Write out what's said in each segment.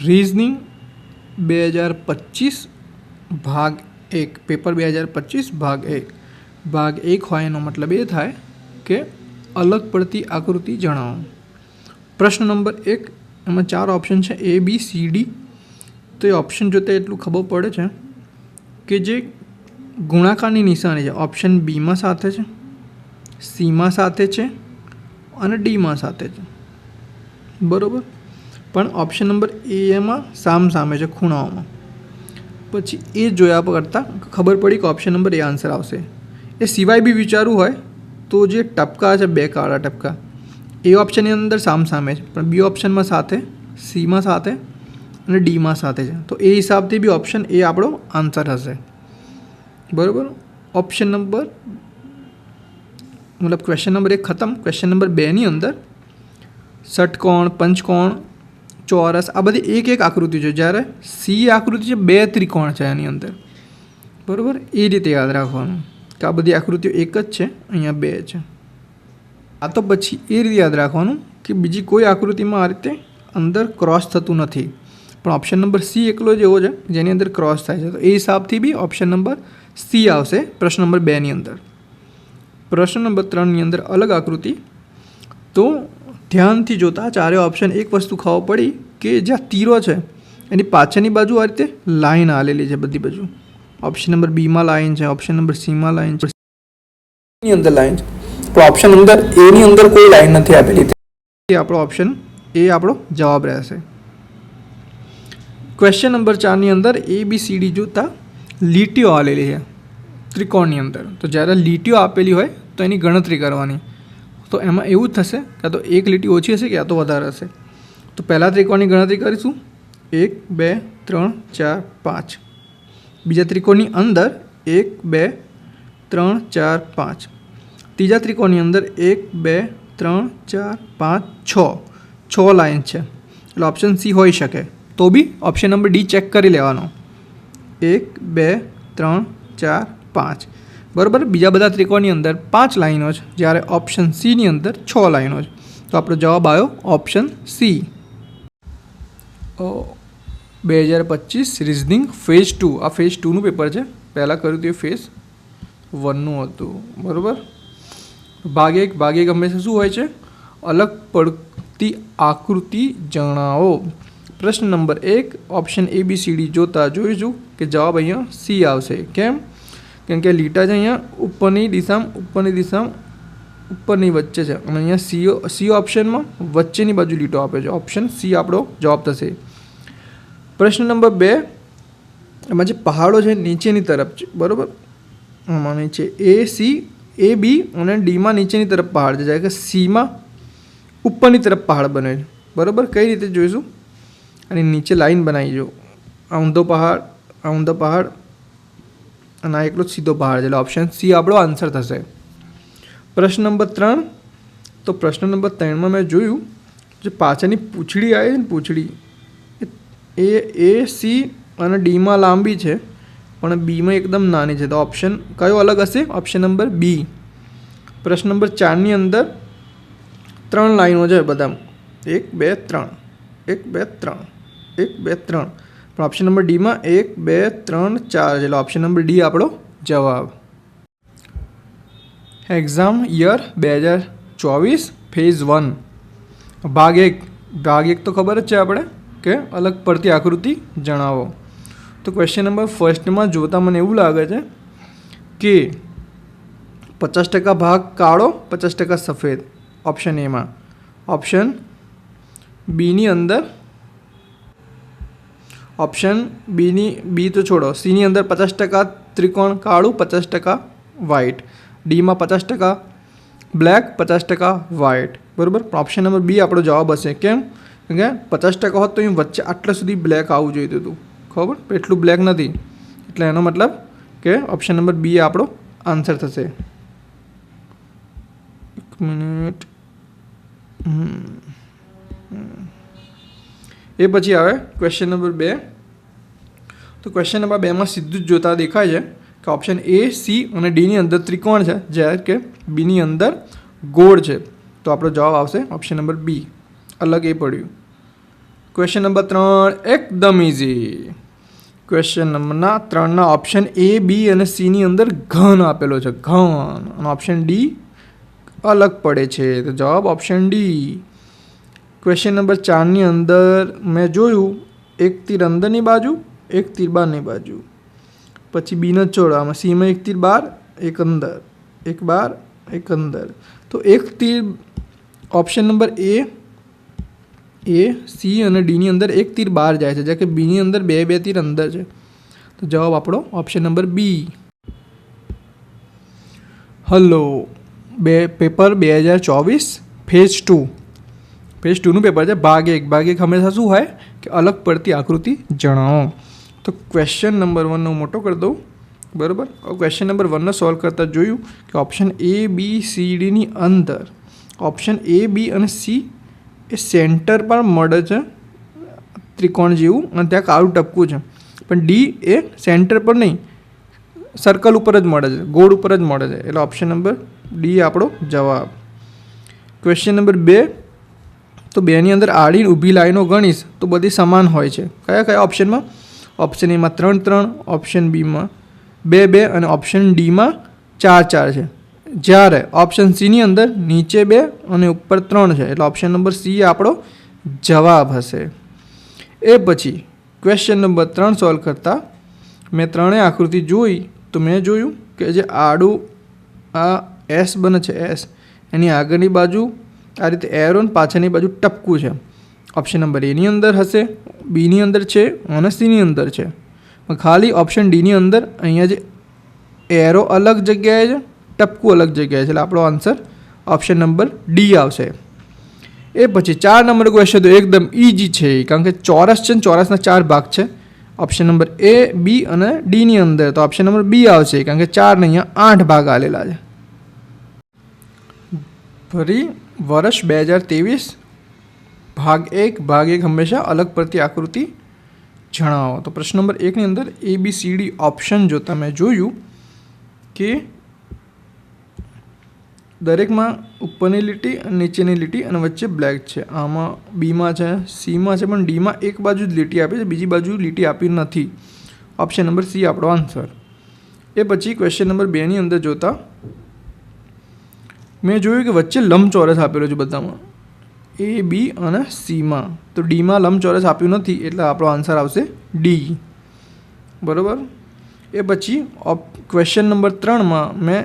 Reasoning 2025 ભાગ 1 paper 2025 ભાગ 1 ભાગ 1 હોય એનો મતલબ એ થાય કે અલગ પડતી આકૃતિ જણાવો. પ્રશ્ન નંબર 1 એમાં 4 ઓપ્શન છે A B C D. તો એ ઓપ્શન જોતાં એટલું ખબર પડે છે કે જે ગુણાકારની નિશાની છે ઓપ્શન બીમાં સાથે છે, સીમાં સાથે છે અને ડીમાં સાથે છે, બરાબર. પણ ઓપ્શન નંબર એમાં સામે છે ખૂણાઓમાં. પછી એ જોયા કરતાં ખબર પડી કે ઓપ્શન નંબર એ આન્સર આવશે. એ સિવાય બી વિચારવું હોય તો જે ટપકા છે 2 કાળા ટપકા એ ઓપ્શનની અંદર સામે છે, પણ બી ઓપ્શનમાં સાથે, સીમાં સાથે અને ડીમાં સાથે છે. તો એ હિસાબથી બી ઓપ્શન એ આપણો આન્સર હશે, બરાબર. ઓપ્શન નંબર મતલબ ક્વેશ્ચન નંબર 1 ખતમ. ક્વેશ્ચન નંબર 2ની અંદર ષટકોણ, પંચકોણ, ચોરસ આ બધી એક આકૃતિ છે, જ્યારે સી આકૃતિ છે 2 ત્રિકોણ છે એની અંદર, બરાબર. એ રીતે યાદ રાખવાનું કે આ બધી આકૃતિઓ એક જ છે, અહીંયા 2 છે. આ તો પછી એ રીતે યાદ રાખવાનું કે બીજી કોઈ આકૃતિમાં આ રીતે અંદર ક્રોસ થતું નથી, પણ ઓપ્શન નંબર સી એકલો જ એવો છે જેની અંદર ક્રોસ થાય છે. તો એ હિસાબથી બી ઓપ્શન નંબર સી આવશે પ્રશ્ન નંબર 2ની અંદર. પ્રશ્ન નંબર 3ની અંદર અલગ આકૃતિ. તો ધ્યાનથી જોતા ચારે ઓપ્શન એક વસ્તુ ખબર પડી કે જ્યાં તીરો છે એની પાછળની બાજુ આ રીતે લાઈન આલેલી છે બધી બાજુ. ઓપ્શન નંબર બીમાં લાઈન છે, ઓપ્શન નંબર સીમાં લાઈન છે, ની અંદર લાઈન છે. તો ઓપ્શન નંબર એની અંદર કોઈ લાઈન નથી આપેલી. એ આપણો ઓપ્શન એ આપણો જવાબ રહેશે. ક્વેશ્ચન નંબર 4ની અંદર ABCD જોતા લીટીઓ આલેલી છે ત્રિકોણની અંદર. તો જ્યારે લીટીઓ આપેલી હોય તો એની ગણતરી કરવાની. તો એમાં એવું જ થશે કે તો એક લીટી ઓછી હશે કે યા તો વધારે હશે. તો પહેલા ત્રિકોણની ગણતરી કરીશું 1 2 3 4 5. બીજા ત્રિકોણની અંદર 1 2 3 4 5. ત્રીજા ત્રિકોણની અંદર 1 2 3 4 5 6 લાઈન છે, એટલે ઓપ્શન સી હોઈ શકે. તો B option number D check કરી લેવાનો. 1 2 3 4 5, બરાબર. બીજા બધા ત્રિકોણની અંદર 5 લાઈનો છે, જ્યારે ઓપ્શન સીની અંદર 6 લાઈનો છે. તો આપણો જવાબ આવ્યો ઓપ્શન સી. 2025 reasoning phase 2. આ ફેઝ 2નું પેપર છે. પહેલાં કર્યું હતું એ ફેઝ 1નું હતું, બરાબર. ભાગ 1 હંમેશા શું હોય છે? અલગ પડતી આકૃતિ જણાવો. પ્રશ્ન નંબર 1 ઓપ્શન ABCD જોતા જોઈશું કે જવાબ અહીંયા સી આવશે. કેમ કે લીટા છે અહીંયા ઉપરની દિશામાં ઉપરની વચ્ચે છે, અને અહીંયા સી ઓપ્શનમાં વચ્ચેની બાજુ લીટો આપે છે. ઓપ્શન સી આપણો જવાબ થશે. પ્રશ્ન નંબર 2 એમાં જે પહાડો છે નીચેની તરફ છે, બરાબર. આમાં નીચે A B અને ડીમાં નીચેની તરફ પહાડ છે, જ્યારે કે સીમાં ઉપરની તરફ પહાડ બને છે, બરાબર. કઈ રીતે જોઈશું? અને નીચે લાઈન બનાવી જો, આ ઊંધો પહાડ અને આ એકલો સીધો પહાડ છે, એટલે ઓપ્શન સી આપણો આન્સર થશે. પ્રશ્ન નંબર 3. તો પ્રશ્ન નંબર 3માં મેં જોયું જે પાછળની પૂંછડી આવી છે ને, પૂંછડી એ સી અને ડીમાં લાંબી છે પણ બીમાં એકદમ નાની છે. તો ઓપ્શન કયો અલગ હશે? Option number B. પ્રશ્ન નંબર 4ની અંદર 3 લાઈનો છે બધા, 1 2 3 1 2 3 1 2 3, પણ ઓપ્શન નંબર ડીમાં 1 2 3 4 છે, એટલે ઓપ્શન નંબર ડી આપણો જવાબ. એક્ઝામ યર 2024 ફેઝ 1 ભાગ 1 તો ખબર જ છે આપણે કે અલગ પડતી આકૃતિ જણાવો. તો ક્વેશ્ચન નંબર 1માં જોતાં મને એવું લાગે છે કે 50% ભાગ કાળો, 50% સફેદ ઓપ્શન એમાં. ઓપ્શન બીની અંદર બી તો છોડો, સીની અંદર 50% ત્રિકોણ કાળું, 50% વ્હાઇટ. ડીમાં 50% બ્લેક, 50% વ્હાઇટ, બરાબર. ઓપ્શન નંબર બી આપણો જવાબ હશે. કેમ કે 50% હોત તો અહીં વચ્ચે આટલા સુધી બ્લેક આવવું જોઈતું હતું, ખબર, એટલું બ્લેક નથી, એટલે એનો મતલબ કે ઓપ્શન નંબર બી આપણો આન્સર થશે. 1 મિનિટ. એ પછી આવે ક્વેશ્ચન નંબર 2. તો ક્વેશ્ચન નંબર 2માં સીધું જ જોતા દેખાય છે કે ઓપ્શન A, C અને Dની અંદર ત્રિકોણ છે, જ્યારે કે બીની અંદર ગોળ છે. તો આપણો જવાબ આવશે ઓપ્શન નંબર બી. અલગ એ પડ્યું. ક્વેશ્ચન નંબર 3 એકદમ ઇઝી. ક્વેશ્ચન નંબરના 3ના ઓપ્શન એ, બી અને સીની અંદર ઘન આપેલો છે, ઘન, અને ઓપ્શન ડી અલગ પડે છે, તો જવાબ ઓપ્શન ડી. ક્વેશ્ચન નંબર 4ની અંદર મેં જોયું એક તીર અંદરની બાજુ, એક તીર બહારની બાજુ, પછી બીનો છોડ, આમાં સીમાં એક તીર બહાર, એક અંદર, એક બહાર, એક અંદર. તો એક તીર ઓપ્શન નંબર એ, સી અને ડીની અંદર એક તીર બહાર જાય છે, જ્યારે કે બીની અંદર બે તીર અંદર છે, તો જવાબ આપણો option number B. Hello, paper 2024 phase 2નું પેપર છે. ભાગ 1 હંમેશા શું હોય કે અલગ પડતી આકૃતિ જણાવો. તો ક્વેશ્ચન નંબર 1 હું મોટો કરી દઉં, બરાબર. ક્વેશ્ચન નંબર 1 સોલ્વ કરતાં જોયું કે ઓપ્શન એ, બી, સી, ડીની અંદર ઓપ્શન એ, બી અને સી એ સેન્ટર પર મળે છે ત્રિકોણ જેવું, અને ત્યાં કાળું ટપકું છે, પણ ડી એ સેન્ટર પર નહીં, સર્કલ ઉપર જ મળે છે, ગોળ ઉપર જ મળે છે, એટલે ઓપ્શન નંબર ડી આપણો જવાબ. ક્વેશ્ચન નંબર 2, તો 2ની અંદર આડી ઊભી લાઈનો ગણીશ તો બધી સમાન હોય છે. કયા ઓપ્શનમાં? ઓપ્શન એમાં 3, ઓપ્શન બીમાં 2 અને ઓપ્શન ડીમાં 4 છે. જ્યારે ઓપ્શન સીની અંદર નીચે 2 અને ઉપર 3 છે, એટલે ઓપ્શન નંબર સી આપણો જવાબ હશે. એ પછી ક્વેશ્ચન નંબર 3 સોલ્વ કરતાં મેં ત્રણેય આકૃતિ જોઈ, તો મેં જોયું કે જે આડું આ એસ બને છે, એસ એની આગળની બાજુ આ રીતે એરો ને પાછળની બાજુ ટપકું છે. ઓપ્શન નંબર એની અંદર હશે, બીની અંદર છે અને સીની અંદર છે. પણ ખાલી ઓપ્શન ડીની અંદર અહીંયા જે એરો અલગ જગ્યાએ છે, ટપકું અલગ જગ્યાએ છે, એટલે આપણો આન્સર ઓપ્શન નંબર ડી આવશે. એ પછી 4 નંબર ક્વેશ્ચન તો એકદમ ઇઝી છે, કારણ કે ચોરસ છે ને ચોરસના 4 ભાગ છે. ઓપ્શન નંબર એ, બી અને ડીની અંદર તો ઓપ્શન નંબર બી આવશે, કારણ કે 4 ને અહીંયા 8 ભાગ આલેલા છે. ફરી વર્ષ 2023 ભાગ 1 હંમેશા અલગ પડતી આકૃતિ જણાવો. તો પ્રશ્ન નંબર 1ની અંદર એ, બી, સી, ડી ઓપ્શન જોતા મેં જોયું કે દરેકમાં ઉપરની લીટી અને નીચેની લીટી અને વચ્ચે બ્લેક છે. આમાં બીમાં છે, સીમાં છે, પણ ડીમાં એક બાજુ જ લીટી આપી છે, બીજી બાજુ લીટી આપી નથી. ઓપ્શન નંબર સી આપણો આન્સર. એ પછી ક્વેશ્ચન નંબર 2ની અંદર જોતા મેં જોયું કે વચ્ચે લંબચોરસ આપેલો છે બધામાં, એ, બી અને સીમાં. તો ડીમાં લંબચોરસ આપ્યું નથી, એટલે આપણો આન્સર આવશે ડી, બરાબર. એ પછી ક્વેશ્ચન નંબર 3માં મેં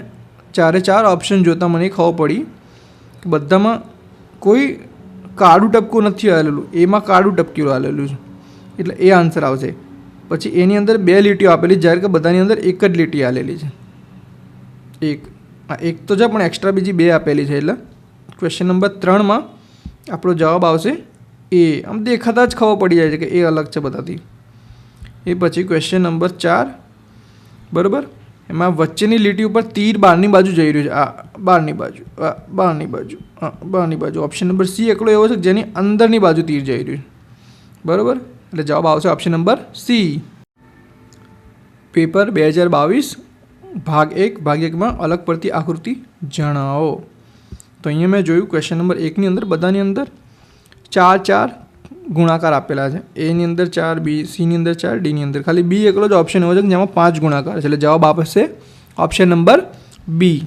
4 ઓપ્શન જોતાં મને ખબર પડી કે બધામાં કોઈ કાળું ટપકું નથી આવેલું, એમાં કાળું ટપકેલું આવેલું છે, એટલે એ આન્સર આવશે. પછી એની અંદર 2 લીટીઓ આપેલી, જ્યારે કે બધાની અંદર એક જ લીટી આવેલી છે, એક તો છે પણ એક્સ્ટ્રા બીજી 2 આપેલી છે, એટલે ક્વેશ્ચન નંબર 3માં આપણો જવાબ આવશે એ. આમ દેખાતા જ ખબર પડી જાય છે કે એ અલગ છે બધાથી. એ પછી ક્વેશ્ચન નંબર 4, બરાબર, એમાં વચ્ચેની લીટી ઉપર તીર બહારની બાજુ જઈ રહ્યું છે, આ બહારની બાજુ, બહારની બાજુ, બહારની બાજુ. ઓપ્શન નંબર સી એકલો એવો છે જેની અંદરની બાજુ તીર જઈ રહ્યું છે, બરાબર, એટલે જવાબ આવશે ઓપ્શન નંબર સી. પેપર 2022 ભાગ 1માં અલગ પડતી આકૃતિ જણાવો. તો અહીંયા મેં જોયું ક્વેશ્ચન નંબર 1ની અંદર બધાની અંદર 4 ગુણાકાર આપેલા છે. એની અંદર 4, બી, સીની અંદર 4, ડીની અંદર ખાલી બી એકલો જ ઓપ્શન એવો છે કે જેમાં 5 ગુણાકાર છે, એટલે જવાબ આપશે ઓપ્શન નંબર બી.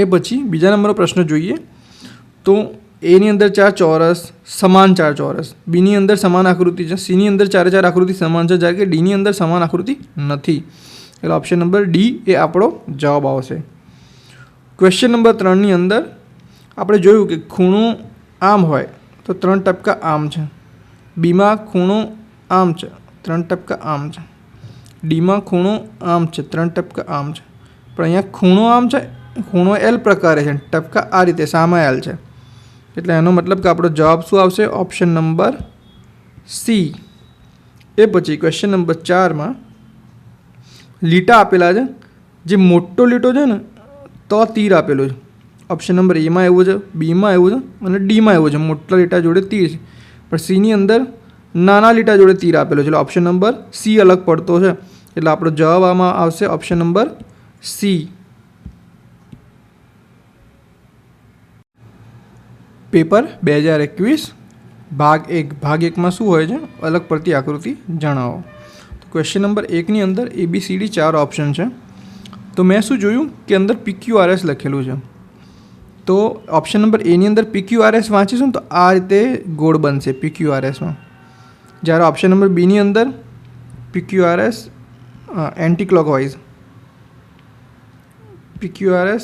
એ પછી બીજા નંબરનો પ્રશ્ન જોઈએ તો એની અંદર 4 ચોરસ, સમાન 4 ચોરસ, બીની અંદર સમાન આકૃતિ છે, સીની અંદર 4 આકૃતિ સમાન છે, જ્યારે કે ડીની અંદર સમાન આકૃતિ નથી, એટલે ઓપ્શન નંબર ડી એ આપણો જવાબ આવશે. ક્વેશ્ચન નંબર 3ની અંદર આપણે જોયું કે ખૂણો આમ હોય તો 3 ટપકા આમ છે, બીમાં ખૂણો આમ છે, 3 ટપકા આમ છે, ડીમાં ખૂણો આમ છે, 3 ટપકા આમ છે, પણ અહીંયા ખૂણો આમ છે, ખૂણો એલ પ્રકારે છે, ટપકા આ રીતે સામે એલ છે, એટલે એનો મતલબ કે આપણો જવાબ શું આવશે? Option number C. એ પછી ક્વેશ્ચન નંબર 4માં લીટા આપેલા છે, જે મોટો લીટો છે ને તો તીર આપેલો છે. ઓપ્શન નંબર એમાં એવું છે, બીમાં એવું છે અને ડીમાં એવું છે, મોટા લીટા જોડે તીર છે, પણ સીની અંદર નાના લીટા જોડે તીર આપેલો છે, એટલે ઓપ્શન નંબર સી અલગ પડતો છે, એટલે આપણો જવાબ આમાં આવશે ઓપ્શન નંબર સી. પેપર 2021 ભાગ એકમાં શું હોય છે? અલગ પડતી આકૃતિ જણાવો. તો ક્વેશ્ચન નંબર 1ની અંદર ABCD 4 ઓપ્શન છે. તો મેં શું જોયું કે અંદર PQRS લખેલું છે. તો ઓપ્શન નંબર એની અંદર PQRS વાંચીશું તો આ રીતે ગોળ બનશે PQRSમાં. જ્યારે ઓપ્શન નંબર બીની અંદર PQRS એન્ટી ક્લોકવાઇઝ, PQRS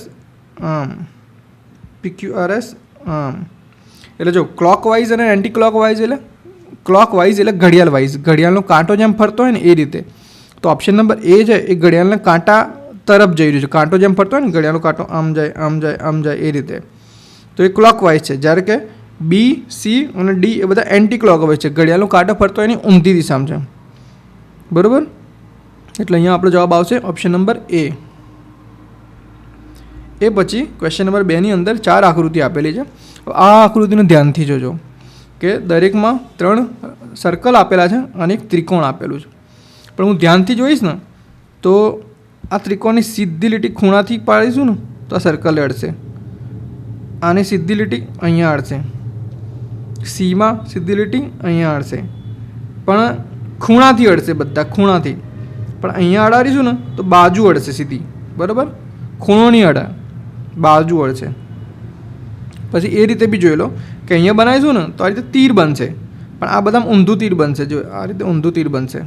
એટલે જો ક્લોકવાઇઝ અને એન્ટી ક્લોકવાઇઝ એટલે ક્લોકવાઇઝ એટલે ઘડિયાળ વાઇઝ, ઘડિયાળનો કાંટો જેમ ફરતો હોય ને એ રીતે. તો ઓપ્શન નંબર એ છે એ ઘડિયાળના કાંટા તરફ જઈ રહ્યું છે. કાંટો જેમ ફરતો હોય ને ઘડિયાળનો કાંટો આમ જાય આમ જાય આમ જાય એ રીતે, તો એ ક્લોકવાઇઝ છે. જ્યારે કે બી, સી અને ડી એ બધા એન્ટી ક્લોકવાઇઝ છે. ઘડિયાળનો કાંટો ફરતો હોય એની ઊંધી દિશામાં છે. બરાબર? એટલે અહીંયા આપણો જવાબ આવશે ઓપ્શન નંબર એ. એ પછી ક્વેશ્ચન નંબર 2ની અંદર 4 આકૃતિ આપેલી છે. આ આકૃતિને ધ્યાનથી જોજો કે દરેકમાં 3 સર્કલ આપેલા છે અને એક ત્રિકોણ આપેલું છે. પણ હું ધ્યાનથી જોઈશ ને તો આ ત્રિકોણની સીધી લીટી ખૂણાથી પાડીશું ને તો આ સર્કલ અડશે. આની સીધી લીટી અહીંયા અડશે, સીમાં સીધી લીટી અહીંયા અડશે, પણ ખૂણાથી અડશે, બધા ખૂણાથી. પણ અહીંયા અડાડીશું ને તો બાજુ અડશે સીધી. બરાબર? ખૂણો નહીં અડા, બાજુ અડશે. પછી એ રીતે બી જોઈ લો કે અહીંયા બનાવીશું ને તો આ રીતે તીર બનશે, પણ આ બધામાં ઊંધું તીર બનશે. જો આ રીતે ઊંધું તીર બનશે.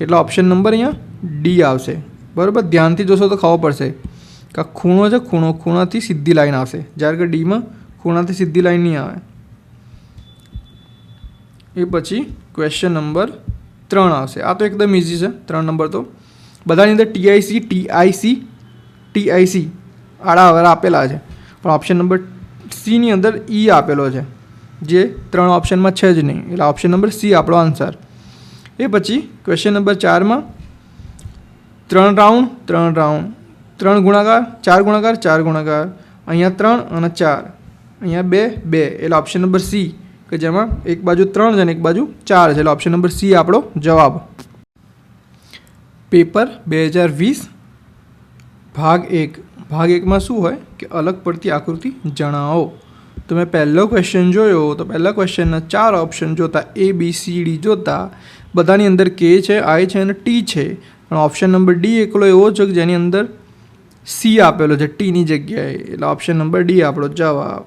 એટલે ઓપ્શન નંબર અહીંયા ડી આવશે. બરાબર? ધ્યાનથી જોશો તો ખબર પડશે કે આ ખૂણો છે, ખૂણાથી સીધી લાઈન આવશે. જ્યારે કે ડીમાં ખૂણાથી સીધી લાઈન નહીં આવે. એ પછી ક્વેશ્ચન નંબર 3 આવશે. આ તો એકદમ ઇઝી છે. 3 નંબર તો બધાની અંદર TIC આડા અવરા આપેલા છે, પણ ઓપ્શન નંબર સીની અંદર ઈ આપેલો છે, જે 3 ઓપ્શનમાં છે જ નહીં. એટલે ઓપ્શન નંબર સી આપણો આન્સર. એ પછી ક્વેશ્ચન નંબર 4માં 3 રાઉન્ડ 3 ગુણાકાર, 4 ગુણાકાર 4 ગુણાકાર, અહીંયા 3 અને 4, અહીંયા 2 2, એટલે ઓપ્શન નંબર સી કે જેમાં એક બાજુ 3 છે અને એક બાજુ 4 છે. એટલે ઓપ્શન નંબર સી આપણો જવાબ. પેપર 2020 ભાગ 1. ભાગ 1માં શું હોય કે અલગ પડતી આકૃતિ જણાવો. તો મેં પહેલો ક્વેશ્ચન જોયો તો પહેલા ક્વેશ્ચનના 4 ઓપ્શન જોતા ABCD જોતા બધાની અંદર કે છે, આઈ છે અને ટી છે. પણ ઓપ્શન નંબર ડી એકલો એવો છે કે જેની અંદર સી આપેલો છે ટીની જગ્યાએ. એટલે ઓપ્શન નંબર ડી આપણો જવાબ.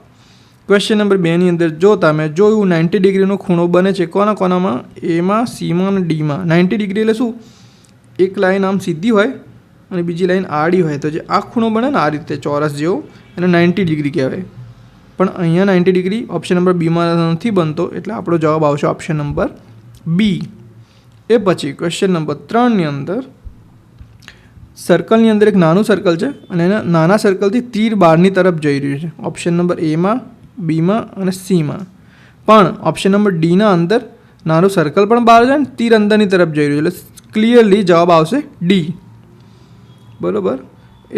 ક્વેશ્ચન નંબર 2ની અંદર જોતા મેં જોયું 90 ડિગ્રીનો ખૂણો બને છે કોના કોનામાં? એમાં, સીમાં અને ડીમાં. 90 ડિગ્રી એટલે શું? એક લાઈન આમ સીધી હોય અને બીજી લાઈન આડી હોય. તો જે આ ખૂણો બને ને આ રીતે ચોરસ જેવો એને 90 ડિગ્રી કહેવાય. પણ અહીંયા 90 ડિગ્રી ઓપ્શન નંબર બીમાં નથી બનતો. એટલે આપણો જવાબ આવશે ઓપ્શન નંબર બી. એ પછી ક્વેશ્ચન નંબર 3ની અંદર સર્કલની અંદર એક નાનું સર્કલ છે અને એના નાના સર્કલથી તીર બહારની તરફ જઈ રહ્યું છે. ઓપ્શન નંબર એમાં, બીમાં અને સીમાં. પણ ઓપ્શન નંબર ડીના અંદર નાનું સર્કલ પણ બહાર છે અને તીર અંદરની તરફ જઈ રહ્યું છે. એટલે ક્લિયરલી જવાબ આવશે ડી. બરાબર?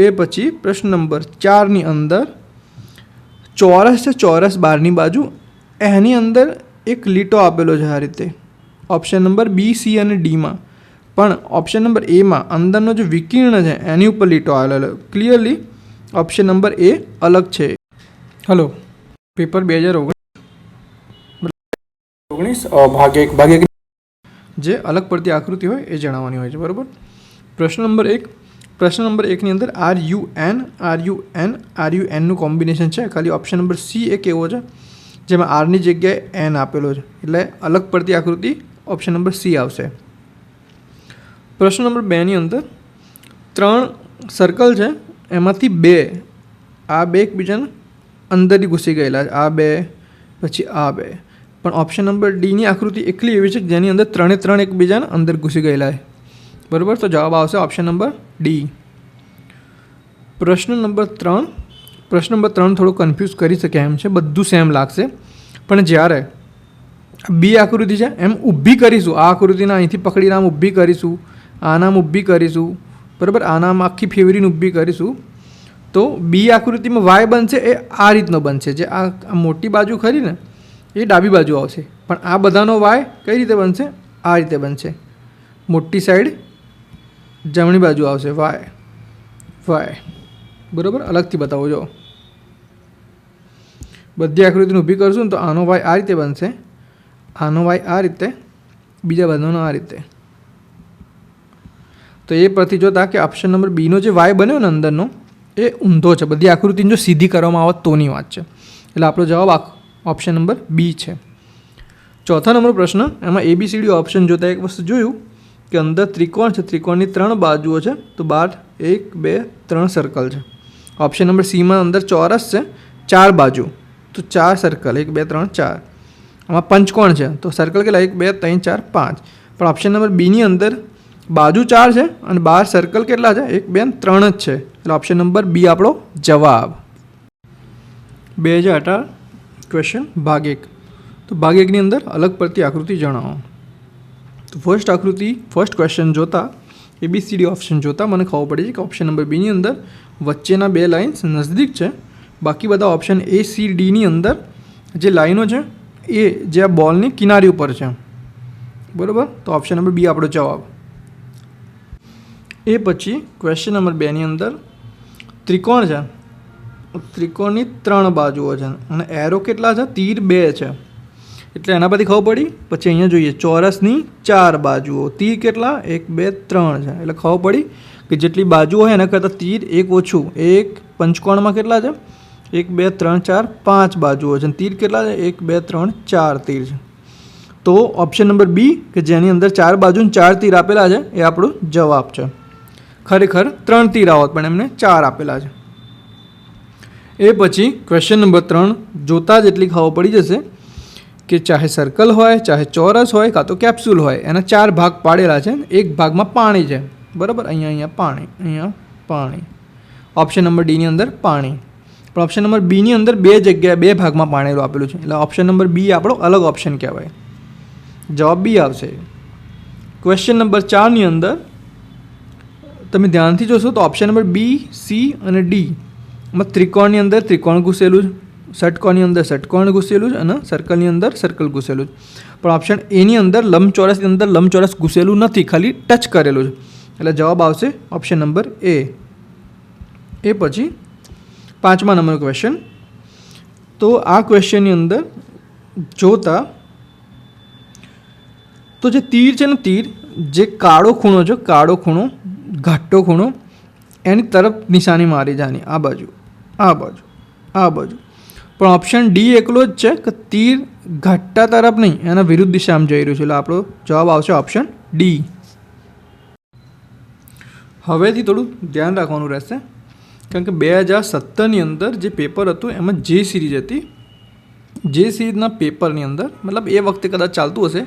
એ પછી પ્રશ્ન નંબર 4ની અંદર ચોરસ છે, ચોરસ બહારની બાજુ, એની અંદર એક લીટો આપેલો છે આ રીતે. ઓપ્શન નંબર બી, સી અને ડીમાં. પણ ઓપ્શન નંબર એમાં અંદરનો જે વિકર્ણ છે એની ઉપર લીટો આવેલો. ક્લિયરલી ઓપ્શન નંબર એ અલગ છે. હલો, પેપર 2019 ભાગ 1 જે અલગ પડતી આકૃતિ હોય એ જણાવવાની હોય છે. બરાબર? પ્રશ્ન નંબર 1ની અંદર RUNનું કોમ્બિનેશન છે. ખાલી ઓપ્શન નંબર સી એક એવો છે જેમાં આરની જગ્યાએ એન આપેલો છે. એટલે અલગ પડતી આકૃતિ ઓપ્શન નંબર સી આવશે. પ્રશ્ન નંબર 2ની અંદર 3 સર્કલ છે, એમાંથી 2 એકબીજાને અંદરથી ઘૂસી ગયેલા છે. આ 2 પછી આ 2. પણ ઓપ્શન નંબર ડીની આકૃતિ એકલી એવી છે કે જેની અંદર 3 એકબીજાને અંદર ઘૂસી ગયેલા છે. બરાબર? તો જવાબ આવશે ઓપ્શન નંબર ડી. પ્રશ્ન નંબર 3 થોડું કન્ફ્યુઝ કરી શકે એમ છે, બધું સેમ લાગશે. પણ જ્યારે બી આકૃતિ છે એમ ઊભી કરીશું, આ આકૃતિના અહીંથી પકડીને આમ ઊભી કરીશું, આનામ ઊભી કરીશું. બરાબર? આનામ આખી ફેવરીને ઊભી કરીશું તો બી આકૃતિમાં વાય બનશે એ આ રીતનો બનશે. જે આ મોટી બાજુ ખરી ને એ ડાબી બાજુ આવશે. પણ આ બધાનો વાય કઈ રીતે બનશે? આ રીતે બનશે. મોટી સાઈડ જમણી બાજુ આવશે વાય. બરાબર? અલગથી બતાવો. જો બધી આકૃતિને ઊભી કરશું ને તો આનો વાય આ રીતે બનશે આનો વાય આ રીતે, બીજા બધાનો આ રીતે. તો એ પરથી જોતા કે ઓપ્શન નંબર બીનો જે વાય બન્યો ને અંદરનો એ ઊંધો છે. બધી આકૃતિને જો સીધી કરવામાં આવે તોની વાત છે. એટલે આપણો જવાબ ઓપ્શન નંબર બી છે. ચોથા નંબરનો પ્રશ્ન, એમાં ABCD ઓપ્શન જોતા એક વસ્તુ જોયું કે અંદર ત્રિકોણ છે, ત્રિકોણની 3 બાજુઓ છે, તો બહાર 1 2 3 સર્કલ છે. ઓપ્શન નંબર સીમાં અંદર ચોરસ છે, 4 બાજુ, તો 4 સર્કલ, 1 2 3 4. આમાં પંચકોણ છે, તો સર્કલ કેટલા 1 2 3 4 5. પણ ઓપ્શન નંબર બીની અંદર બાજુ 4 છે અને બહાર સર્કલ કેટલા છે 1 2 3 જ છે. એટલે ઓપ્શન નંબર બી આપણો જવાબ. 2018 ક્વેશ્ચન ભાગ 1. તો ભાગ 1ની અંદર અલગ પડતી આકૃતિ જણાવો. તો ફર્સ્ટ ક્વેશ્ચન જોતા ABCD ઓપ્શન જોતા મને ખબર પડી છે કે ઓપ્શન નંબર બીની અંદર વચ્ચેના 2 લાઇન્સ નજદીક છે. બાકી બધા ઓપ્શન ACDની અંદર જે લાઈનો છે એ જે આ બોલની કિનારી ઉપર છે. બરાબર, તો ઓપ્શન નંબર બી આપણો જવાબ. એ પછી ક્વેશ્ચન નંબર 2ની અંદર ત્રિકોણ છે, ત્રિકોણની 3 બાજુઓ છે અને એરો કેટલા છે, તીર 2 છે. એટલે એના પરથી ખબર પડી. પછી અહીંયા જોઈએ ચોરસની 4 બાજુઓ, તીર કેટલા 1 2 3 છે. એટલે ખબર પડી કે જેટલી બાજુઓ હોય એના કરતાં તીર 1 ઓછું. એક પંચકોણમાં કેટલા છે 1 2 3 4 5 બાજુઓ છે અને તીર કેટલા છે 1 2 3 4 તીર છે. તો ઓપ્શન નંબર બી કે જેની અંદર 4 બાજુ 4 તીર આપેલા છે એ આપણો જવાબ છે. ખરેખર 3 તીર આવત પણ એમને 4 આપેલા છે. એ પછી ક્વેશ્ચન નંબર 3 જોતા જ એટલી ખબર પડી જશે કે ચાહે સર્કલ હોય, ચાહે ચોરસ હોય, કાં તો કેપ્સ્યુલ હોય, એના 4 ભાગ પાડેલા છે. એક ભાગમાં પાણી છે. બરાબર, અહીંયા પાણી, અહીંયા પાણી. ઓપ્શન નંબર ડીની અંદર પાણી. પણ ઓપ્શન નંબર બીની અંદર 2 જગ્યાએ 2 ભાગમાં પાણેલું આપેલું છે. એટલે ઓપ્શન નંબર બી આપણો અલગ ઓપ્શન કહેવાય. જવાબ બી આવશે. ક્વેશ્ચન નંબર 4ની અંદર તમે ધ્યાનથી જોશો તો ઓપ્શન નંબર બી, સી અને ડી માં ત્રિકોણની અંદર ત્રિકોણ ઘૂસેલું છે, ષટકોણની અંદર ષટકોણ ઘૂસેલું છે અને સર્કલની અંદર સર્કલ ઘૂસેલું છે. પણ ઓપ્શન એની અંદર લંબચોરસની અંદર લંબચોરસ ઘૂસેલું નથી, ખાલી ટચ કરેલું છે. એટલે જવાબ આવશે ઓપ્શન નંબર એ. એ પછી 5મા નંબરનો ક્વેશ્ચન. તો આ ક્વેશ્ચનની અંદર જોતા તો જે તીર છે ને, તીર જે કાળો ખૂણો છે, કાળો ખૂણો, ઘાટો ખૂણો, એની તરફ નિશાની મારી જાની, આ બાજુ, આ બાજુ, આ બાજુ. પણ ઓપ્શન ડી એકલો જ છે કે તીર ઘાટા તરફ નહીં, એના વિરુદ્ધ દિશામાં જઈ રહ્યું છે. એટલે આપણો જવાબ આવશે ઓપ્શન ડી. હવેથી થોડું ધ્યાન રાખવાનું રહેશે કારણ કે 2017ની અંદર જે પેપર હતું એમાં જે સિરીઝ હતી, જે સિરીઝના પેપરની અંદર મતલબ એ વખતે કદાચ ચાલતું હશે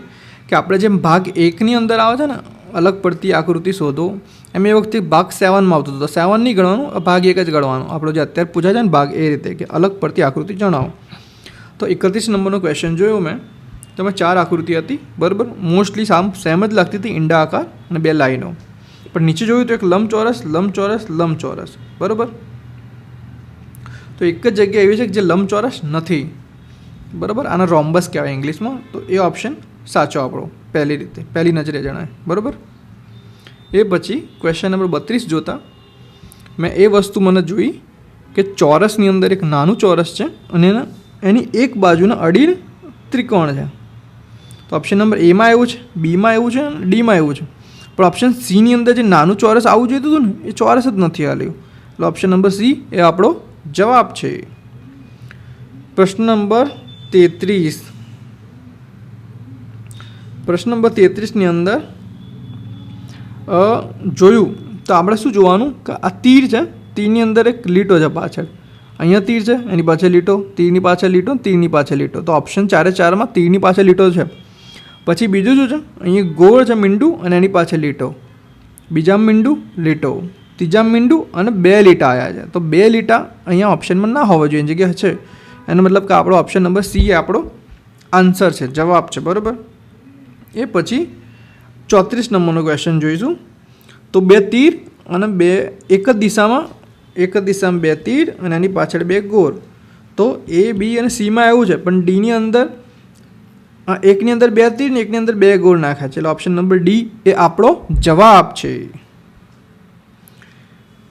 કે આપણે જેમ ભાગ 1ની અંદર આવે છે ને અલગ પડતી આકૃતિ શોધો, એમ એ વખતે ભાગ 7માં આવતું હતું. તો 7 નહીં ગણવાનું, ભાગ 1 જ ગણવાનો. આપણો જે અત્યારે પૂછાય છે ને ભાગ એ રીતે કે અલગ પડતી આકૃતિ જણાવો. તો 31 નંબરનો ક્વેશ્ચન જોયો મેં. તેમાં 4 આકૃતિ હતી. બરાબર, મોસ્ટલી સેમ જ લાગતી હતી, ઈંડા આકાર અને 2 લાઈનો. પણ નીચે જોયું તો એક લંબચોરસ, લંબચોરસ, લંબચોરસ. બરાબર, તો એક જ જગ્યા એવી છે કે જે લંબચોરસ નથી. બરાબર, આને રોમ્બસ કહેવાય ઇંગ્લિશમાં. તો એ ઓપ્શન સાચો આપણો પહેલી રીતે, પહેલી નજરે જણાય. બરાબર. એ પછી ક્વેશ્ચન નંબર 32 જોતા મેં એ વસ્તુ મને જોઈ કે ચોરસની અંદર એક નાનું ચોરસ છે અને એની એક બાજુના અડીને ત્રિકોણ છે. તો ઓપ્શન નંબર એમાં એવું છે, બીમાં એવું છે અને ડીમાં એવું છે. પણ ઓપ્શન સીની અંદર જે નાનું ચોરસ આવવું જોઈતું હતું ને એ ચોરસ જ નથી આવ્યું. એટલે ઓપ્શન નંબર સી એ આપણો જવાબ છે. પ્રશ્ન નંબર 33. પ્રશ્ન નંબર 33ની અંદર જોયું તો આપણે શું જોવાનું કે આ તીર છે, તીરની અંદર એક લીટો છે પાછળ. અહીંયા તીર છે, એની પાછળ લીટો, તીરની પાછળ લીટો, તીરની પાછળ લીટો. તો ઓપ્શન 4/4માં તીરની પાછળ લીટો છે. પછી બીજું શું છે, અહીંયા ગોળ છે મીંડું અને એની પાછળ લીટો, બીજામાં મીંડું, લીટો, ત્રીજામાં મીંડું અને 2 લીટા આવ્યા છે. તો 2 લીટા અહીંયા ઓપ્શનમાં ના હોવા જોઈએ, એની જગ્યાએ છે. એનો મતલબ કે આપણો ઓપ્શન નંબર સી આપણો આન્સર છે, જવાબ છે. બરાબર. એ પછી 34 નંબરનો ક્વેશ્ચન જોઈશું. તો 2 તીર અને એક જ દિશામાં 2 તીર અને એની પાછળ 2 ગોળ. તો એ, બી અને સીમાં એવું છે, પણ ડીની અંદર એકની અંદર 2 તીર ને એકની અંદર 2 ગોળ નાખ્યા છે. એટલે ઓપ્શન નંબર ડી એ આપણો જવાબ છે.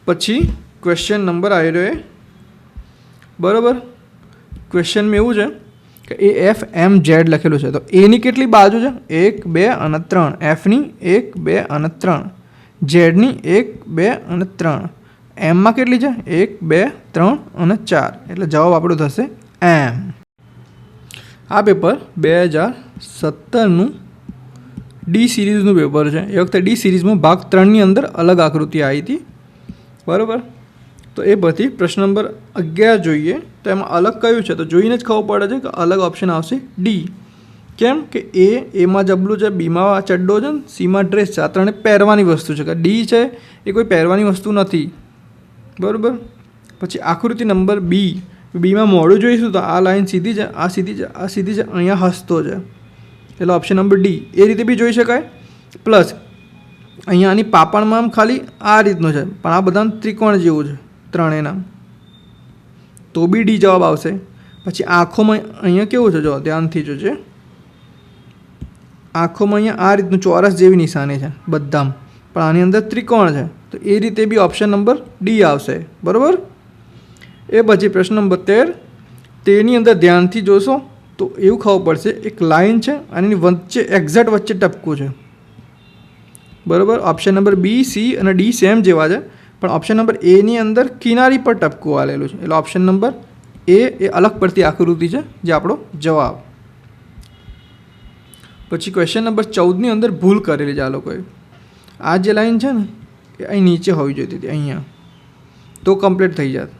પછી ક્વેશ્ચન નંબર આવી રહ્યો. બરાબર, ક્વેશ્ચનમાં એવું છે કે AFMZ લખેલું છે. તો એની કેટલી બાજુ છે? 1 2 અને 3. એફની 1 2 અને 3. ઝેડની 1 2 અને 3. એમમાં કેટલી છે? 1 2 3 અને 4. એટલે જવાબ આપણો થશે એમ. આ પેપર 2017નું ડી સિરીઝનું પેપર છે. એ વખતે ડી સિરીઝમાં ભાગ 3ની અંદર અલગ આકૃતિ આવી હતી, બરાબર. તો એ પછી પ્રશ્ન નંબર 11 જોઈએ. તો એમાં અલગ કયું છે? તો જોઈને જ ખબર પડે છે કે અલગ ઓપ્શન આવશે ડી. કેમ કે એમાં જબલું છે, બીમાં ચડ્ડો છે, સીમાં ડ્રેસ છે. આ ત્રણે પહેરવાની વસ્તુ છે. કે ડી છે એ કોઈ પહેરવાની વસ્તુ નથી, બરાબર. પછી આકૃતિ નંબર બીમાં મોડું જોઈશું તો આ લાઈન સીધી છે, આ સીધી છે, આ સીધી છે, અહીંયા હસતો છે. એટલે ઓપ્શન નંબર ડી. એ રીતે બી જોઈ શકાય. પ્લસ અહીંયા આની પાપણમાં આમ ખાલી આ રીતનું છે, પણ આ બધા ત્રિકોણ જેવું છે ત્રણેયના, તો બી ડી જવાબ આવશે. પછી આંખોમાં અહીંયા કેવું છે? જો ધ્યાનથી જોજે. આંખોમાં અહીંયા આ રીતનું ચોરસ જેવી નિશાની છે બધામાં, પણ આની અંદર ત્રિકોણ છે. તો એ રીતે બી ઓપ્શન નંબર ડી આવશે, બરાબર. એ પછી પ્રશ્ન નંબર 13. તેની અંદર ધ્યાનથી જોશો તો એવું ખબર પડશે એક લાઈન છે અને એની વચ્ચે એક્ઝેક્ટ વચ્ચે ટપકું છે, બરાબર. ઓપ્શન નંબર બી, સી અને ડી સેમ જેવા છે, પણ ઓપ્શન નંબર એની અંદર કિનારી પર ટપકું આલેલું છે. એટલે ઓપ્શન નંબર એ અલગ પડતી આકૃતિ છે, જે આપણો જવાબ. પછી ક્વેશ્ચન નંબર 14ની અંદર ભૂલ કરેલી છે આ લોકોએ. આ જે લાઈન છે ને એ અહીં નીચે હોવી જોઈતી હતી, અહીંયા, તો કમ્પ્લીટ થઈ જાત.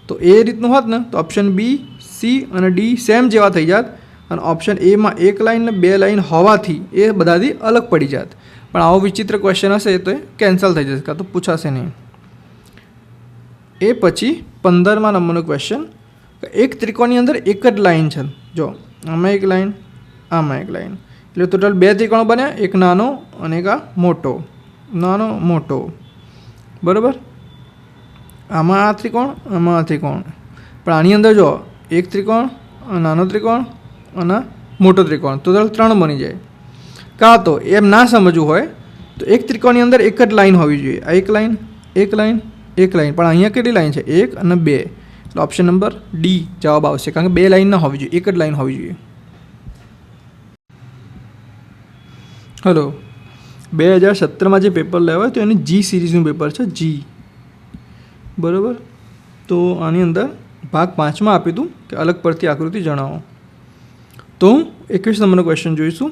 તો એ રીતનું હોત ને તો ઓપ્શન બી, સી અને ડી સેમ જેવા થઈ જાત, અને ઓપ્શન એમાં એક લાઈન ને બે લાઈન હોવાથી એ બધાથી અલગ પડી જાત. પણ આવો વિચિત્ર ક્વેશ્ચન હશે તો એ કેન્સલ થઈ જશે, કાં તો પૂછાશે નહીં. એ પછી 15મા નંબરનો ક્વેશ્ચન. એક ત્રિકોણની અંદર એક જ લાઈન છે. જો આમાં એક લાઈન, આમાં એક લાઈન, એટલે ટોટલ 2 ત્રિકોણ બન્યા, એક નાનો અને એક આ મોટો, નાનો મોટો, બરાબર. આમાં આ ત્રિકોણ, આમાં આ ત્રિકોણ, પણ આની અંદર જો એક ત્રિકોણ, નાનો ત્રિકોણ અને મોટો ત્રિકોણ, ટોટલ 3 બની જાય. કાં તો એમ ના સમજવું હોય તો એક ત્રિકોણની અંદર એક જ લાઈન હોવી જોઈએ. આ એક લાઈન, એક લાઈન, એક લાઈન, પણ અહીંયા કેટલી લાઈન છે? 1 અને 2. એટલે ઓપ્શન નંબર ડી જવાબ આવશે, કારણ કે 2 લાઈન ના હોવી જોઈએ, એક જ લાઈન હોવી જોઈએ. હલો, 2017માં જે પેપર લેવાય તો એની જી સિરીઝનું પેપર છે, જી, બરાબર. તો આની અંદર ભાગ 5માં આપ્યું હતું કે અલગ પડતી આકૃતિ જણાવો. તો 21 નંબરનો ક્વેશ્ચન જોઈશું.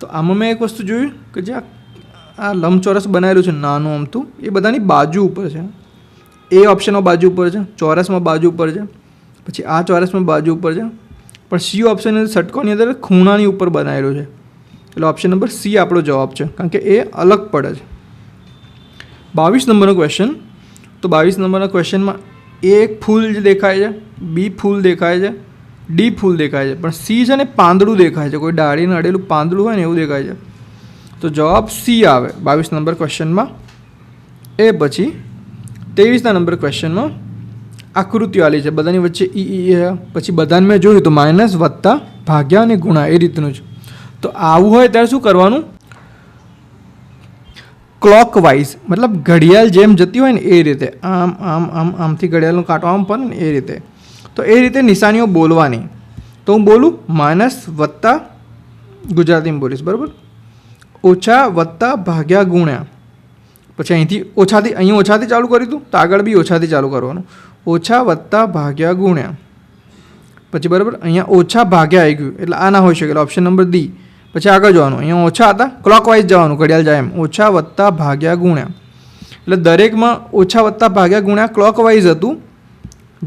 તો આમાં મેં એક વસ્તુ જોયું કે જે આ લંબચોરસ બનાવેલું છે નાનું અમથું, એ બધાની બાજુ ઉપર છે. એ ઓપ્શનમાં બાજુ ઉપર છે, ચોરસમાં બાજુ ઉપર છે, પછી આ ચોરસમાં બાજુ ઉપર છે, પણ સી ઓપ્શન ષટકોણની અંદર ખૂણાની ઉપર બનાવેલું છે. એટલે ઓપ્શન નંબર સી આપણો જવાબ છે, કારણ કે એ અલગ પડે છે. 22 નંબરનો ક્વેશ્ચન. તો 22 નંબરના ક્વેશ્ચનમાં એ એક ફૂલ જ દેખાય છે, બી ફૂલ દેખાય છે, ડી ફૂલ દેખાય છે, પણ સી છે ને પાંદડું દેખાય છે, કોઈ ડાળીને અડેલું પાંદડું હોય ને એવું દેખાય છે. તો જવાબ સી આવે 22 નંબર ક્વેશ્ચનમાં. એ પછી 23ના નંબર ક્વેશ્ચનમાં આકૃતિઓ આલી છે, બધાની વચ્ચે ઈ, પછી બધાને મેં જોયું તો માઇનસ, વત્તા, ભાગ્યા અને ગુણા એ રીતનું જ. તો આવું હોય ત્યારે શું કરવાનું? ક્લોકવાઇઝ, મતલબ ઘડિયાળ જેમ જતી હોય ને એ રીતે, આમ આમ આમ આમથી ઘડિયાળનો કાંટો આમ પડે ને એ રીતે. તો એ રીતે નિશાનીઓ બોલવાની. તો હું બોલું માઇનસ, વત્તા, ગુજરાતીમાં બોલીશ, બરાબર, ઓછા, વત્તા, ભાગ્યા, ગુણ્યા. પછી અહીંથી ઓછાથી, અહીં ઓછાથી ચાલુ કર્યું હતું તો આગળ બી ઓછાથી ચાલુ કરવાનું. ઓછા, વત્તા, ભાગ્યા, ગુણ્યા. પછી બરાબર અહીંયા ઓછા ભાગ્યા આવી ગયું, એટલે આ ના હોઈ શકે, એટલે ઓપ્શન નંબર ડી. પછી આગળ જવાનું, અહીંયા ઓછા હતા, ક્લોકવાઇઝ જવાનું, ઘડિયાળ જાય એમ, ઓછા, વત્તા, ભાગ્યા, ગુણ્યા. એટલે દરેકમાં ઓછા, વત્તા, ભાગ્યા, ગુણ્યા ક્લોકવાઇઝ હતું.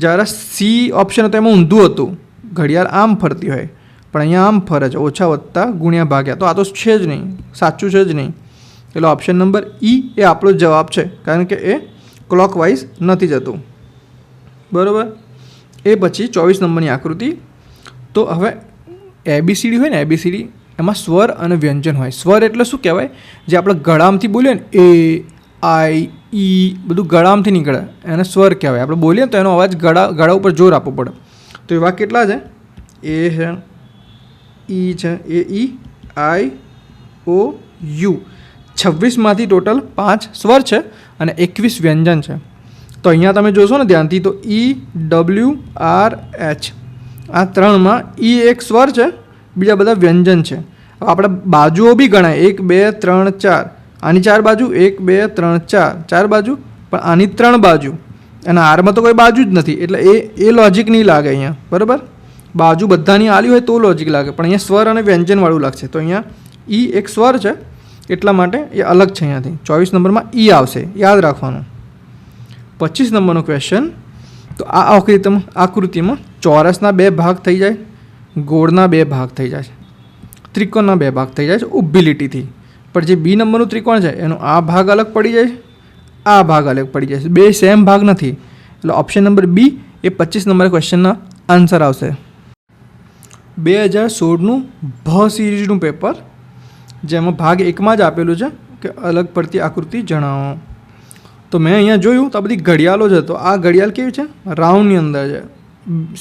જ્યારે સી ઓપ્શન હતો એમાં ઊંધું હતું, ઘડિયાળ આમ ફરતી હોય, પણ અહીંયા આમ ફરે છે, ઓછા, વત્તા, ગુણ્યા, ભાગ્યા. તો આ તો છે જ નહીં, સાચું છે જ નહીં. એટલે ઓપ્શન નંબર ઈ એ આપણો જવાબ છે, કારણ કે એ ક્લોકવાઇઝ નથી જતું, બરાબર. એ પછી 24 નંબરની આકૃતિ. તો હવે ABCD હોય ને, ABCD એમાં સ્વર અને વ્યંજન હોય. સ્વર એટલે શું કહેવાય? જે આપણે ગળામથી બોલીએ ને, એ, આઈ, ઈ બધું ગળામથી નીકળે, એને સ્વર કહેવાય. આપણે બોલીએ તો એનો અવાજ ગળા ઉપર જોર આપવો પડે. તો એવા કેટલા છે? એ છે, ઈ છે, એ, ઈ, આઈ, ઓ, યુ. 26માંથી ટોટલ 5 સ્વર છે અને 21 વ્યંજન છે. તો અહીંયા તમે જોશો ને ધ્યાનથી તો ઈ, ડબલ્યુ, આર, એચ આ ત્રણમાં ઈ એક સ્વર છે, બીજા બધા વ્યંજન છે. હવે આપણે બાજુઓ બી ગણાય 1 2 3 4. આની 4 બાજુ 1 2 3 4 4 બાજુ, પણ આની 3 બાજુ અને આરમાં તો કોઈ બાજુ જ નથી, એટલે એ લોજિક નહીં લાગે અહીંયા. બરાબર, બાજુ બધાની આલી હોય તો લોજિક લાગે, પણ અહીંયા સ્વર અને વ્યંજનવાળું લાગશે. તો અહીંયા ઈ એક સ્વર છે એટલા માટે એ અલગ છે અહીંયાથી. 24 નંબરમાં ઈ આવશે, યાદ રાખવાનું. 25 નંબરનો ક્વેશ્ચન. તો આ આકૃતિમાં ચોરસના 2 ભાગ થઈ જાય, ગોળના 2 ભાગ થઈ જાય, ત્રિકોણના 2 ભાગ થઈ જાય છે ઊભી લીટીથી. પણ જે બી નંબરનું ત્રિકોણ છે એનો આ ભાગ અલગ પડી જાય, આ ભાગ અલગ પડી જાય છે, બે સેમ ભાગ નથી. એટલે ઓપ્શન નંબર બી એ 25 નંબર ક્વેશ્ચનના આન્સર આવશે. 2016નું ભ સિરીઝનું પેપર, જેમાં ભાગ 1માં જ આપેલું છે કે અલગ પડતી આકૃતિ જણાવો. તો મેં અહીંયા જોયું તો આ બધી ઘડિયાળો છે. તો આ ઘડિયાળ કેવી છે? રાઉન્ડની અંદર છે.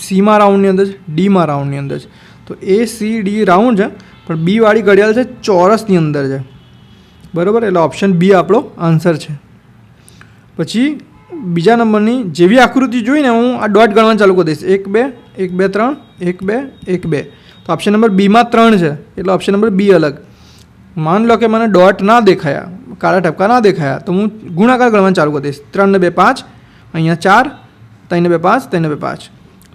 સીમાં રાઉન્ડની અંદર છે, ડીમાં રાઉન્ડની અંદર છે. તો એ સી ડી રાઉન્ડ છે, પણ બી વાળી ઘડિયાળ છે ચોરસની અંદર છે. બરાબર, એટલે ઓપ્શન બી આપણો આન્સર છે. પછી બીજા નંબરની જેવી આકૃતિ જોઈને હું આ ડોટ ગણવાનું ચાલુ કરી દઈશ. 1 2 1 2 3 1 2 1 2. તો ઓપ્શન નંબર બીમાં 3 છે, એટલે ઓપ્શન નંબર બી અલગ. માન લો કે મને ડોટ ના દેખાયા, કાળા ટપકા ના દેખાયા, તો હું ગુણાકાર ગણવાનું ચાલુ કરી દઈશ. 3 ને 2 5, અહીંયા 4, 3 ને 2 5, 3 ને 2 5.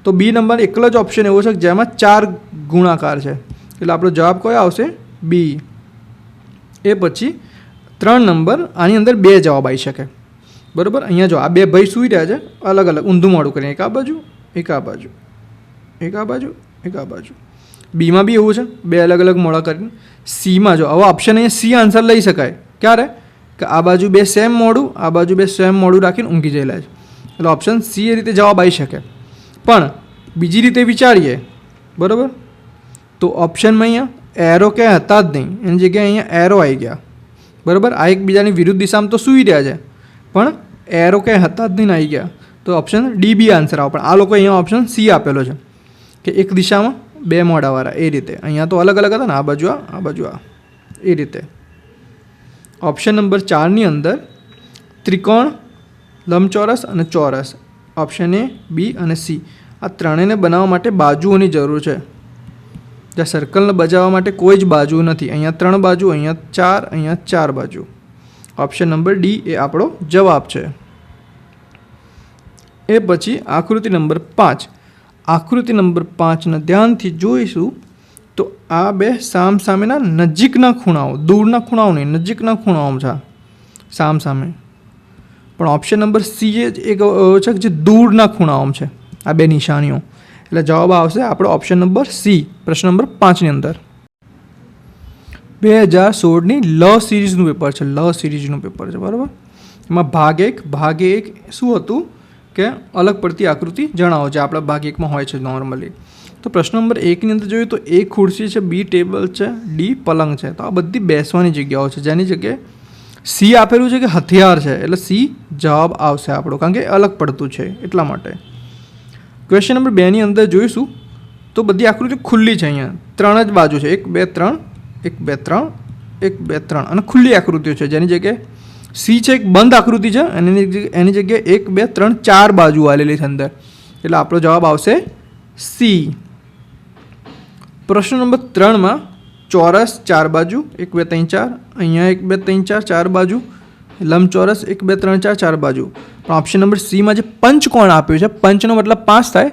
તો બી નંબર એકલો જ ઓપ્શન એવો છે કે જેમાં 4 ગુણાકાર છે, એટલે આપણો જવાબ કયો આવશે? બી. એ પછી 3 નંબર, આની અંદર 2 જવાબ આવી શકે. બરાબર, અહીંયા જો આ 2 ભાઈ સૂઈ રહ્યા છે અલગ અલગ ઊંધું મોડું કરીને, એક આ બાજુ એક આ બાજુ, એક આ બાજુ એક આ બાજુ. બીમાં બી એવું છે, 2 અલગ અલગ મોડા કરીને. સીમાં જો હવે ઓપ્શન અહીંયા સી આન્સર લઈ શકાય. ક્યારે? કે આ બાજુ 2 સેમ મોડું, આ બાજુ 2 સેમ મોડું રાખીને ઊંઘી જયેલા છે, એટલે ઓપ્શન સી એ રીતે જવાબ આવી શકે. પણ બીજી રીતે વિચારીએ, બરાબર, તો ઓપ્શનમાં અહીંયા એરો ક્યાંય હતા જ નહીં, એની જગ્યાએ અહીંયા એરો આવી ગયા. બરાબર, આ એકબીજાની વિરુદ્ધ દિશામાં તો સૂઈ રહ્યા છે, પણ એરો ક્યાંય હતા જ નહીં આવી ગયા. તો ઓપ્શન ડી બી આન્સર આવે. પણ આ લોકો અહીંયા ઓપ્શન સી આપેલો છે કે એક દિશામાં 2 મોડાવાળા, એ રીતે. અહીંયા તો અલગ અલગ હતા ને, આ બાજુ આ બાજુ આ, એ રીતે. ઓપ્શન નંબર 4ની અંદર ત્રિકોણ, લંબચોરસ અને ચોરસ, ઓપ્શન એ, બી અને સી, આ ત્રણેયને બનાવવા માટે બાજુઓની જરૂર છે. જ્યાં સર્કલને બજાવવા માટે કોઈ જ બાજુ નથી. અહીંયા 3 બાજુ, અહીંયા 4, અહીંયા 4 બાજુ. ઓપ્શન નંબર ડી એ આપણો જવાબ છે. એ પછી આકૃતિ નંબર 5. આકૃતિ નંબર 5ને ધ્યાનથી જોઈશું તો આ 2 સામસામેના નજીકના ખૂણાઓ, દૂરના ખૂણાઓ નહીં, નજીકના ખૂણાઓ છે સામસામે. પણ ઓપ્શન નંબર સી એ એક છે જે દૂરના ખૂણાઓ છે, આ 2 નિશાનીઓ. એટલે જવાબ આવશે આપણો ઓપ્શન નંબર સી, પ્રશ્ન નંબર 5ની અંદર. 2016ની લ સિરીઝનું પેપર છે, લ સિરીઝનું પેપર છે. બરાબર, એમાં ભાગ 1 શું હતું કે અલગ પડતી આકૃતિ જણાવો, જે આપણા ભાગ 1માં હોય છે નોર્મલી. તો પ્રશ્ન નંબર 1ની અંદર જોઈએ તો એ ખુરશી છે, બી ટેબલ છે, ડી પલંગ છે. તો આ બધી બેસવાની જગ્યાઓ છે, જેની જગ્યાએ સી આપેલું છે કે હથિયાર છે, એટલે સી જવાબ આવશે આપણો, કારણ કે અલગ પડતું છે એટલા માટે. ક્વેશ્ચન નંબર 2ની અંદર જોઈશું તો બધી આકૃતિ ખુલ્લી છે. અહીંયા 3 જ બાજુ છે, 1 2 3 1 2 3 1 2 3, અને ખુલ્લી આકૃતિઓ છે, જેની જગ્યાએ સી છે એક બંધ આકૃતિ છે, અને એની જગ્યાએ 1 2 3 4 બાજુ આવેલી છે અંદર, એટલે આપણો જવાબ આવશે સી. પ્રશ્ન નંબર 3માં ચોરસ 4 બાજુ, 1 2 3 4, અહીંયા 1 2 3 4 4 બાજુ, લંબચોરસ 1 2 3 4 4 બાજુ. પણ ઓપ્શન નંબર સીમાં જે પંચકોણ આપ્યું છે, પંચનો મતલબ 5 થાય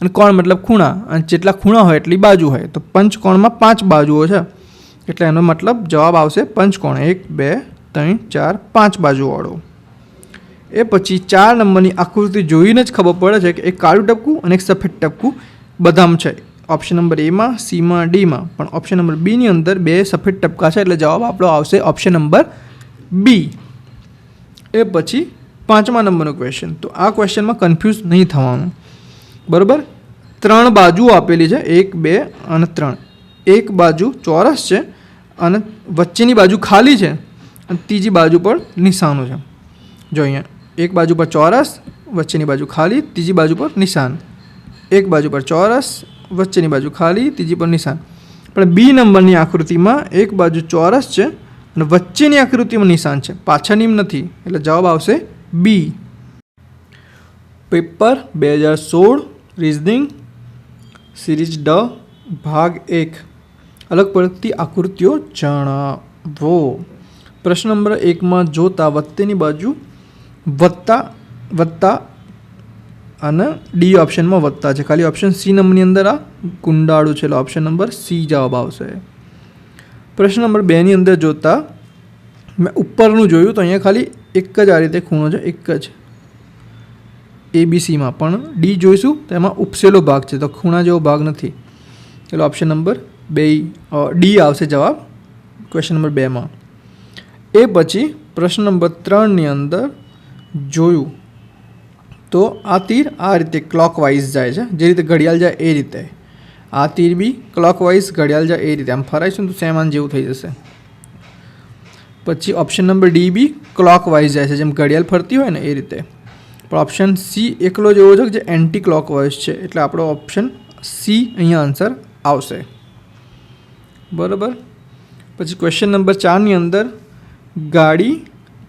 અને કોણ મતલબ ખૂણા, અને જેટલા ખૂણા હોય એટલી બાજુ હોય. તો પંચકોણમાં 5 બાજુઓ છે, એટલે એનો મતલબ જવાબ આવશે પંચકોણ, 1 2 3 4 5 બાજુવાળો. એ પછી 4 નંબરની આકૃતિ જોઈને જ ખબર પડે છે કે એક કાળું ટપકું અને એક સફેદ ટપકું બદામ છે. ઓપ્શન નંબર એમાં, સીમાં, ડીમાં. પણ ઓપ્શન નંબર બીની અંદર 2 સફેદ ટપકા છે, એટલે જવાબ આપણો આવશે ઓપ્શન નંબર બી. એ પછી 5મા નંબરનો ક્વેશ્ચન. તો આ ક્વેશ્ચનમાં કન્ફ્યુઝ નહીં થવાનું. બરાબર, 3 બાજુઓ આપેલી છે, 1 2 અને 3. એક બાજુ ચોરસ છે અને વચ્ચેની બાજુ ખાલી છે, અને ત્રીજી બાજુ પર નિશાનો છે. જો અહીંયા એક બાજુ પર ચોરસ, વચ્ચેની બાજુ ખાલી, ત્રીજી બાજુ પર નિશાન. એક બાજુ પર ચોરસ, વચ્ચેની બાજુ ખાલી, ત્રીજી પર નિશાન. પણ બી નંબરની આકૃતિમાં એક બાજુ ચોરસ છે અને વચ્ચેની આકૃતિમાં નિશાન છે, પાછળની નથી, એટલે જવાબ આવશે બી. પેપર 2016 રિઝનિંગ સિરીઝ ડ ભાગ 1 અલગ પડતી આકૃતિઓ જણાવો. પ્રશ્ન નંબર 1માં જોતા વત્તેની બાજુ વત્તા અને ડી ઓપ્શનમાં વત્તા છે. ખાલી ઓપ્શન સી નંબરની અંદર આ કુંડાળું છે એટલે ઓપ્શન નંબર સી જવાબ આવશે. પ્રશ્ન નંબર 2ની અંદર જોતા મેં ઉપરનું જોયું તો અહીંયા ખાલી એક જ આ રીતે ખૂણો છે, એક જ ABCમાં, પણ ડી જોઈશું તો એમાં ઉપસેલો ભાગ છે તો ખૂણા જેવો ભાગ નથી એટલે ઓપ્શન નંબર 2 ડી આવશે જવાબ ક્વેશ્ચન નંબર 2માં. એ પછી પ્રશ્ન નંબર 3ની અંદર જોયું તો આ તીર આ રીતે ક્લોકવાઇઝ જાય છે, જે રીતે ઘડિયાળ જાય એ રીતે. આ તીર બી ક્લોકવાઇઝ, ઘડિયાળ જાય એ રીતે. આમ ફરાઈશું તો સેમ આન જેવું થઈ જશે. પછી option number D B clockwise જાય છે, જેમ ઘડિયાળ ફરતી હોય ને એ રીતે. પણ ઓપ્શન સી એકલો જ એવો છે કે જે એન્ટી ક્લોકવાઇઝ છે એટલે આપણો ઓપ્શન સી અહીંયા આન્સર આવશે. બરાબર. પછી ક્વેશ્ચન નંબર 4ની અંદર ગાડી,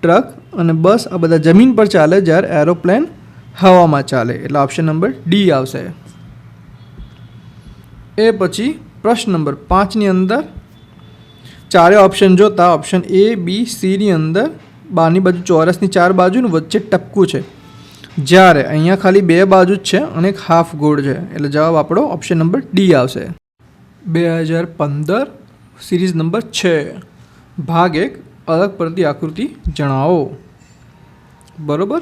ટ્રક અને બસ આ બધા જમીન પર ચાલે જ્યારે એરોપ્લેન હવામાં ચાલે એટલે ઓપ્શન નંબર ડી આવશે. એ પછી પ્રશ્ન નંબર 5ની અંદર ચારે ઓપ્શન જોતા ઓપ્શન A, B, Cની અંદર બહારની બાજુ ચોરસની 4 બાજુ ને વચ્ચે ટપકું છે, જ્યારે અહીંયા ખાલી 2 બાજુ જ છે અને એક હાફ ગોળ છે એટલે જવાબ આપણો ઓપ્શન નંબર ડી આવશે. 2015 સિરીઝ નંબર 6 ભાગ 1 અલગ પડતી આકૃતિ જણાવો. બરાબર.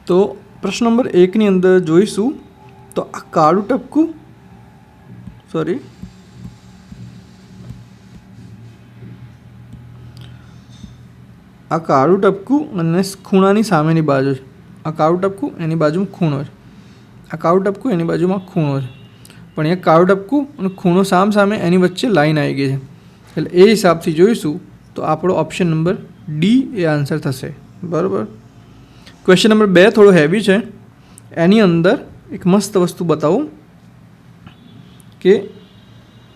તો પ્રશ્ન નંબર 1ની અંદર જોઈશું તો આ કાળું ટપકું આ કાળું ટપકું અને ખૂણાની સામેની બાજુ છે. આ કાળું ટપકું એની બાજુમાં ખૂણો છે, આ કાળું ટપકું એની બાજુમાં ખૂણો છે, પણ અહીંયા કાળું ટપકું અને ખૂણો સામે એની વચ્ચે લાઈન આવી ગઈ છે એટલે એ હિસાબથી જોઈશું તો આપણો ઓપ્શન નંબર ડી એ આન્સર થશે. બરાબર. ક્વેશ્ચન નંબર 2 થોડો હેવી છે. એની અંદર એક મસ્ત વસ્તુ બતાવું કે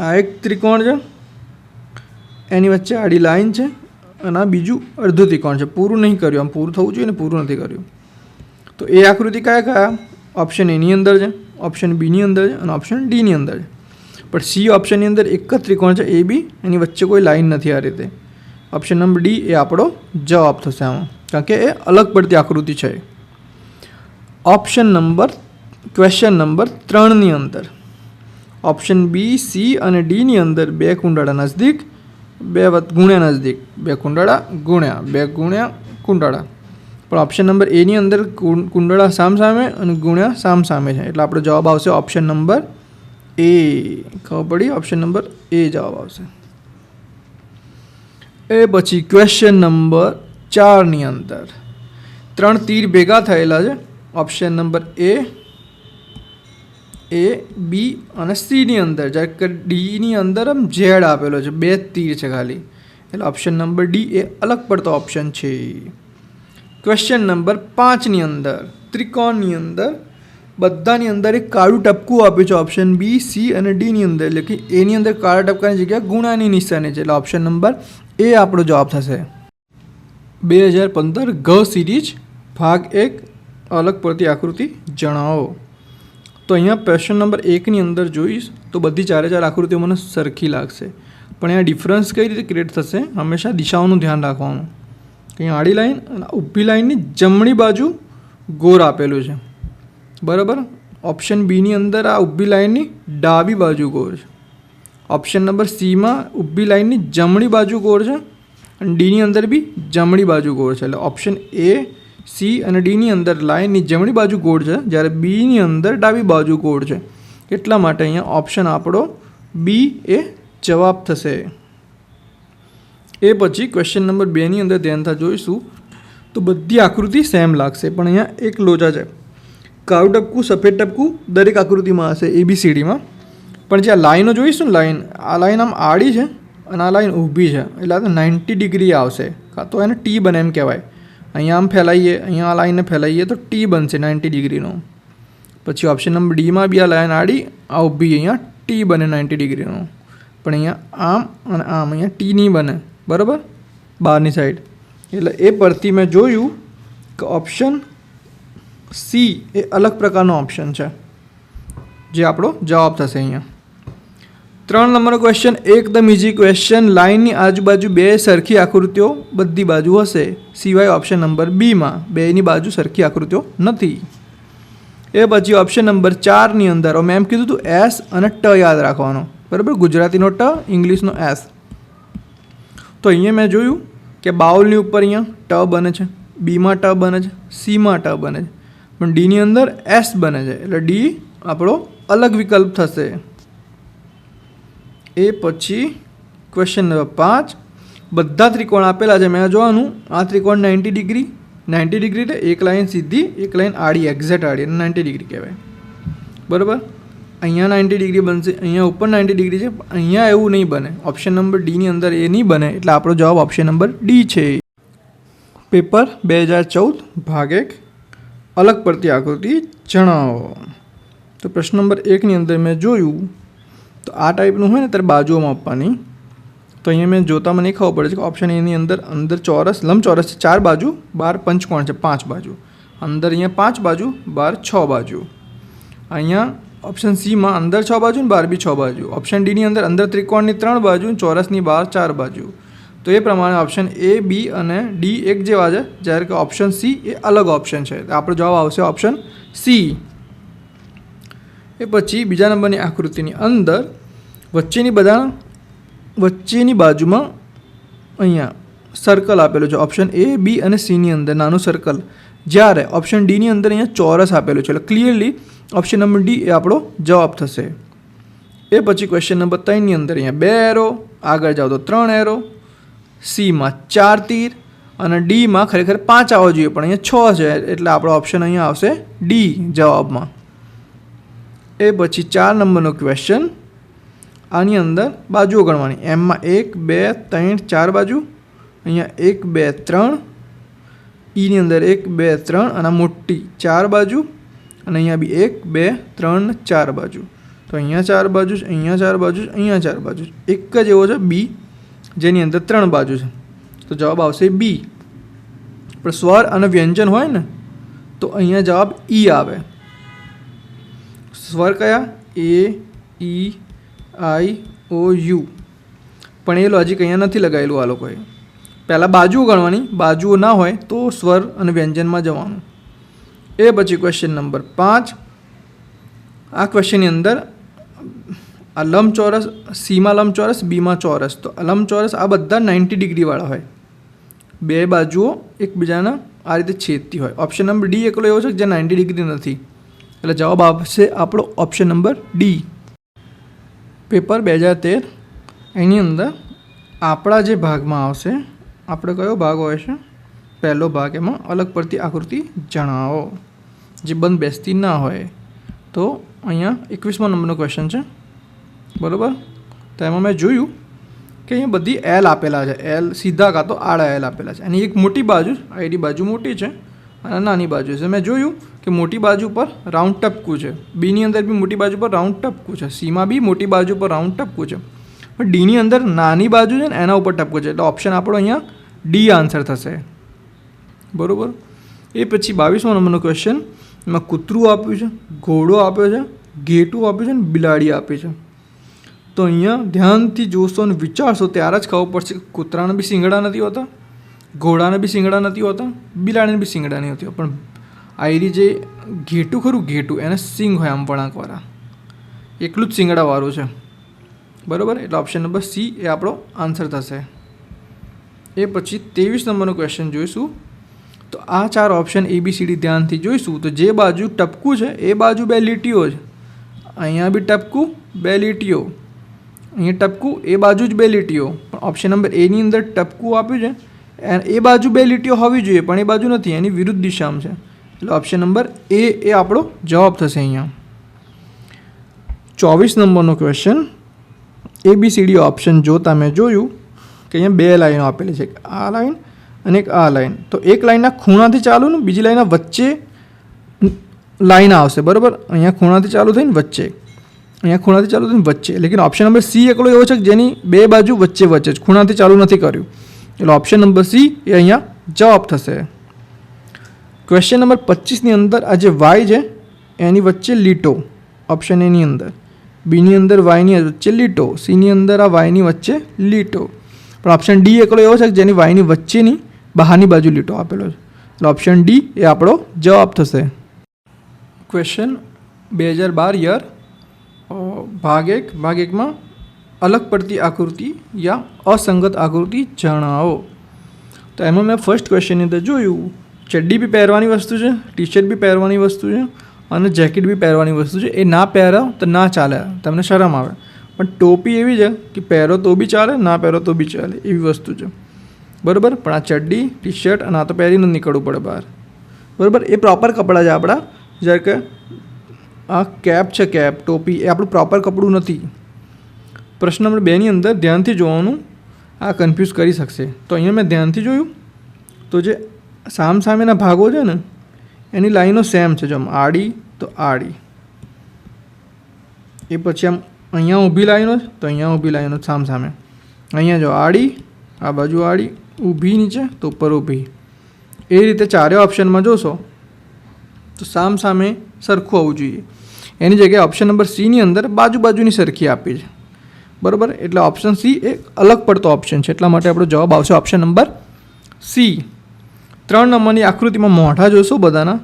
આ એક ત્રિકોણ છે, એની વચ્ચે આડી લાઈન છે અને આ બીજું અડધું ત્રિકોણ છે. પૂરું નહીં કર્યું, આમ પૂરું થવું જોઈએ ને પૂરું નથી કર્યું. તો એ આકૃતિ કયા ઓપ્શન એની અંદર છે, ઓપ્શન બીની અંદર છે અને ઓપ્શન ડીની અંદર છે. પણ સી ઓપ્શનની અંદર એક જ ત્રિકોણ છે AB, એની વચ્ચે કોઈ લાઈન નથી. આ રીતે ઓપ્શન નંબર ડી એ આપણો જવાબ થશે આમાં, કારણ કે એ અલગ પડતી આકૃતિ છે. ક્વેશ્ચન નંબર 3ની અંદર ઓપ્શન બી, સી અને ડીની અંદર 2 કુંડાળા નજદીક, 2 ગુણ્યા નજદીક, 2 કુંડાળા ગુણ્યા 2 ગુણ્યા કુંડાળા. પણ ઓપ્શન નંબર એની અંદર કુંડાળા સામે અને ગુણ્યા સામે છે એટલે આપણો જવાબ આવશે ઓપ્શન નંબર એ. ખબર પડી? ઓપ્શન નંબર એ જવાબ આવશે. એ પછી ક્વેશ્ચન નંબર 4ની અંદર 3 તીર ભેગા થયેલા છે. ઓપ્શન નંબર A, B અને Cની અંદર, જ્યારે ડીની અંદર આમ ઝેડ આપેલો છે, 2 તીર છે ખાલી એટલે ઓપ્શન નંબર ડી એ અલગ પડતો ઓપ્શન છે. ક્વેશ્ચન નંબર 5ની અંદર ત્રિકોણની અંદર બધાની અંદર એક કાળું ટપકું આપ્યું છે ઓપ્શન બી, સી અને ડીની અંદર, એટલે કે એની અંદર કાળા ટપકાની જગ્યાએ ગુણાની નિશાની છે એટલે ઓપ્શન નંબર એ આપણો જવાબ થશે. 2015 ઘ સિરીઝ ભાગ 1 અલગ પડતી આકૃતિ જણાવો. તો અહીંયા ક્વેશ્ચન નંબર 1ની અંદર જોઈશ તો બધી 4 આકૃતિઓ મને સરખી લાગશે, પણ અહીંયા ડિફરન્સ કઈ રીતે ક્રિએટ થશે, હંમેશા દિશાઓનું ધ્યાન રાખવાનું. અહીંયા આડી લાઈન અને ઊભી લાઈનની જમણી બાજુ ગોળ આપેલું છે. બરાબર. ઓપ્શન બીની અંદર આ ઊભી લાઈનની ડાબી બાજુ ગોળ છે. ઓપ્શન નંબર સીમાં ઊભી લાઈનની જમણી બાજુ ગોળ છે અને ડીની અંદર બી જમણી બાજુ ગોળ છે એટલે ઓપ્શન એ, સી અને ડીની અંદર લાઈનની જમણી બાજુ ગોળ છે, જ્યારે બીની અંદર ડાબી બાજુ ગોળ છે. એટલા માટે અહીંયા ઓપ્શન આપણો બી એ જવાબ થશે. એ પછી ક્વેશ્ચન નંબર 2ની અંદર ધ્યાનથી જોઈશું તો બધી આકૃતિ સેમ લાગશે, પણ અહીંયા એક લોચા છે. કાળું ટપકું, સફેદ ટપકું દરેક આકૃતિમાં હશે ABCDમાં, પણ જે આ લાઈનો જોઈશું ને આ લાઈન આમ આડી છે અને આ લાઈન ઊભી છે એટલે આ 90 ડિગ્રી આવશે, કાં તો એને ટી બને એમ કહેવાય. અહીંયા આમ ફેલાઈએ, અહીંયા આ લાઈનને ફેલાઈએ તો ટી બનશે 90 ડિગ્રીનો. પછી ઓપ્શન નંબર ડીમાં બી આ લાઈન આડી, આ ઊભી, અહીંયા ટી બને 90 ડિગ્રીનો, પણ અહીંયા આમ અને આમ અહીંયા ટી નહીં બને. બરાબર. બહારની સાઈડ એટલે એ પરથી મેં જોયું કે ઓપ્શન સી એ અલગ પ્રકારનો ઓપ્શન છે. જે આપણો જવાબ થશે અહીંયા. 3 નંબરનો ક્વેશ્ચન, એકદમ ઇઝી ક્વેશ્ચન. લાઇનની આજુબાજુ બે સરખી આકૃતિઓ બધી બાજુ હશે સિવાય ઓપ્શન નંબર બીમાં બેની બાજુ સરખી આકૃતિઓ નથી. એ પછી ઓપ્શન નંબર 4ની અંદર મેં એમ કીધું હતું એસ અને ટ યાદ રાખવાનો, બરાબર. ગુજરાતીનો ટ, ઇંગ્લિશનો એસ. તો અહીંયા મેં જોયું કે બાઉલની ઉપર અહીંયા ટ બને છે, બીમાં ટ બને છે, સીમાં ટ બને છે, પણ ડીની અંદર એસ બને છે, એટલે ડી આપણો અલગ વિકલ્પ થશે. એ પછી ક્વેશ્ચન નંબર 5, બધા ત્રિકોણ આપેલા છે. મેં જોવાનું આ ત્રિકોણ 90 ડિગ્રી એટલે એક લાઈન સીધી, એક લાઈન આડી, એક્ઝેક્ટ આડી, 90 ડિગ્રી કહેવાય, બરાબર. અહીંયા 90 ડિગ્રી બનશે, અહીંયા ઉપર 90 ડિગ્રી છે, અહીંયા એવું નહીં બને. ઓપ્શન નંબર ડીની અંદર એ નહીં બને, એટલે આપણો જવાબ ઓપ્શન નંબર ડી છે. પેપર 2014 ભાગ 1, અલગ પડતી આકૃતિ જણાવો. તો પ્રશ્ન નંબર 1ની અંદર મેં જોયું તો આ ટાઈપનું હોય ને ત્યારે બાજુઓમાં આપવાની. તો અહીંયા મેં જોતા મને ખબર પડે છે કે ઓપ્શન એની અંદર ચોરસ, લંબચોરસ છે, 4 બાજુ, બહાર પંચકોણ છે 5 બાજુ, અંદર અહીંયા 5 બાજુ, બહાર 6 બાજુ. અહીંયા ઓપ્શન સીમાં અંદર 6 બાજુ ને બહાર બી 6 બાજુ. ઓપ્શન ડીની અંદર ત્રિકોણની 3 બાજુ, ચોરસની બહાર 4 બાજુ. તો એ પ્રમાણે ઓપ્શન એ, બી અને ડી એક જેવા છે, જ્યારે કે ઓપ્શન સી એ અલગ ઓપ્શન છે. તો આપણો જવાબ આવશે ઓપ્શન સી. એ પછી બીજા નંબરની આકૃતિની અંદર વચ્ચેની બાજુમાં અહીંયા સર્કલ આપેલું છે. ઓપ્શન એ, બી અને સીની અંદર નાનું સર્કલ, જ્યારે ઓપ્શન ડીની અંદર અહીંયા ચોરસ આપેલું છે. એટલે ક્લિયરલી ઓપ્શન નંબર ડી એ આપણો જવાબ થશે. એ પછી ક્વેશ્ચન નંબર 3ની અંદર અહીંયા 2 એરો, આગળ જાઓ તો 3 એરો, સીમાં 4 તીર અને ડીમાં ખરેખર 5 આવવા જોઈએ, પણ અહીંયા 6 છે, એટલે આપણો ઓપ્શન અહીંયા આવશે ડી જવાબમાં. એ પછી 4 નંબરનો ક્વેશ્ચન, આની અંદર બાજુઓ ગણવાની. એમમાં 1, 2, 3, 4 બાજુ, અહીંયા 1, 2, 3, ઈની અંદર 1, 2, 3 અને મોટી 4 બાજુ, અને અહીંયા બી 1, 2, 3, 4 બાજુ. તો અહીંયા 4 બાજુ છે, અહીંયા 4 બાજુ છે, અહીંયા 4 બાજુ છે. એક જ એવો છે બી, જેની અંદર 3 બાજુ છે. તો જવાબ આવશે બી. પણ સ્વર અને વ્યંજન હોય ને તો અહીંયા જવાબ ઈ આવે. સ્વર કયા? એ, ઈ, આઈ, ઓ, યુ. પણ એ લોજિક અહીંયા નથી લગાવેલું આ લોકોએ. પહેલાં બાજુઓ ગણવાની, બાજુઓ ના હોય તો સ્વર અને વ્યંજનમાં જવાનું. એ પછી ક્વેશ્ચન નંબર 5, આ ક્વેશ્ચનની અંદર આ લંબચોરસ, સીમાં લંબચોરસ, બીમાં ચોરસ. તો લંબચોરસ આ બધા 90 ડિગ્રીવાળા હોય, બે બાજુઓ એકબીજાના આ રીતે છેદતી હોય. ઓપ્શન નંબર ડી એકલો એવો છે કે જે 90 ડિગ્રી નથી, એટલે જવાબ આવશે આપણો ઓપ્શન નંબર ડી. પેપર 2013, એની અંદર આપણા જે ભાગમાં આવશે, આપણે કયો ભાગ હોય છે? પહેલો ભાગ. એમાં અલગ પડતી આકૃતિ જણાવો, જે બંધ બેસતી ના હોય. તો અહીંયા 21મા નંબરનો ક્વેશ્ચન છે, બરાબર. તો એમાં મેં જોયું કે અહીંયા બધી એલ આપેલા છે, એલ સીધા કાં તો આડા એલ આપેલા છે. એની એક મોટી બાજુ, આઈડી બાજુ મોટી છે અને નાની બાજુ છે. મેં જોયું કે મોટી બાજુ પર રાઉન્ડ ટપકું છે, બીની અંદર બી મોટી બાજુ પર રાઉન્ડ ટપકું છે, સીમાં બી મોટી બાજુ પર રાઉન્ડ ટપકું છે, પણ ડીની અંદર નાની બાજુ છે ને એના ઉપર ટપકું છે. એટલે ઓપ્શન આપણો અહીંયા ડી આન્સર થશે, બરાબર. એ પછી 22મા નંબરનો ક્વેશ્ચન, એમાં કૂતરું આપ્યું છે, ઘોડો આપ્યો છે, ઘેટું આપ્યું છે ને બિલાડી આપી છે. તો અહીંયા ધ્યાનથી જોશો અને વિચારશો ત્યારે જ ખબર પડશે કે કૂતરાને બી શિંગડા નથી હોતા, ઘોડાને બી શિંગડા નથી હોતા, બિલાડીને બી શિંગડા નહીં હોતી, પણ આયરી જે ઘેટું ખરું, ઘેટું એને સિંગ હોય આમ વળાંકવાળા, એકલું જ શિંગડાવાળું છે, બરાબર. એટલે ઓપ્શન નંબર સી એ આપણો આન્સર થશે. એ પછી 23 નંબરનો ક્વેશ્ચન જોઈશું. તો આ 4 ઓપ્શન ABCD ધ્યાનથી જોઈશું. તો જે બાજુ ટપકું છે એ બાજુ 2 લીટીઓ છે, અહીંયા બી ટપકું 2 લીટીઓ, અહીંયા ટપકું એ બાજુ જ 2 લીટીઓ, પણ ઓપ્શન નંબર એની અંદર ટપકું આપ્યું છે, એ બાજુ 2 લીટીઓ હોવી જોઈએ પણ એ બાજુ નથી, એની વિરુદ્ધ દિશામાં છે. એટલે ઓપ્શન નંબર એ આપણો જવાબ થશે. અહીંયા 24 નંબરનો ક્વેશ્ચન, ABCD ઓપ્શન જોતા મેં જોયું કે અહીંયા 2 લાઈનો આપેલી છે, આ લાઈન અને એક આ લાઈન. તો એક લાઈનના ખૂણાથી ચાલુ ને બીજી લાઈનના વચ્ચે લાઈન આવશે, બરાબર. અહીંયા ખૂણાથી ચાલુ થઈને વચ્ચે, અહીંયા ખૂણાથી ચાલુ થઈને વચ્ચે. લેકિન ઓપ્શન નંબર સી એકલો એવો છે કે જેની 2 બાજુ વચ્ચે જ, ખૂણાથી ચાલુ નથી કર્યું. એટલે ઓપ્શન નંબર સી એ અહીંયા જવાબ થશે. ક્વેશ્ચન નંબર 25ની અંદર આ જે વાય છે એની વચ્ચે લીટો, ઓપ્શન એની અંદર, બીની અંદર વાયની વચ્ચે લીટો, સીની અંદર આ વાયની વચ્ચે લીટો. પણ ઓપ્શન ડી એકલો એવો છે કે જેની વાયની વચ્ચેની બહારની બાજુ લીટો આપેલો છે. એટલે ઓપ્શન ડી એ આપણો જવાબ થશે. ક્વેશ્ચન 2012 યર ભાગ 1 માં અલગ પડતી આકૃતિ યા અસંગત આકૃતિ જણાવો. તો એમાં મેં ફર્સ્ટ ક્વેશ્ચનની અંદર જોયું ચડ્ડી બી પહેરવાની વસ્તુ છે, ટી શર્ટ બી પહેરવાની વસ્તુ છે અને જેકેટ બી પહેરવાની વસ્તુ છે. એ ના પહેરો તો ના ચાલે, તમને શરમ આવે. પણ ટોપી એવી છે કે પહેરો તો બી ચાલે, ના પહેરો તો બી ચાલે એવી વસ્તુ છે. બરાબર. પણ આ ચડ્ડી ટી શર્ટ અને આ તો પહેરીને નીકળવું પડે બહાર. બરાબર. એ પ્રોપર કપડાં છે આપણા. જ્યારે કે આ કેપ છે, કેપ ટોપી એ આપણું પ્રોપર કપડું નથી. પ્રશ્ન નંબર 2ની અંદર ધ્યાનથી જોવાનું, આ કન્ફ્યુઝ કરી શકશે. તો અહીંયા મેં ધ્યાનથી જોયું તો જે સામેના ભાગો છે ને એની લાઈનો સેમ છે. જો આડી તો આડી, એ પછી આમ અહીંયા ઊભી લાઈનો છે તો અહીંયા ઊભી લાઈનો સામે. અહીંયા જો આડી, આ બાજુ આડી, ઊભી નીચે તો ઉપર ઊભી. એ રીતે ચારે ઓપ્શનમાં જોશો તો સામે સરખું આવવું જોઈએ. એની જગ્યાએ ઓપ્શન નંબર સીની અંદર બાજુની સરખી આપી છે. બરાબર. એટલે ઓપ્શન સી એ અલગ પડતો ઓપ્શન છે. એટલા માટે આપણો જવાબ આવશે ઓપ્શન નંબર સી. 3 નંબરની આકૃતિમાં મોઢા જોશો બધાના,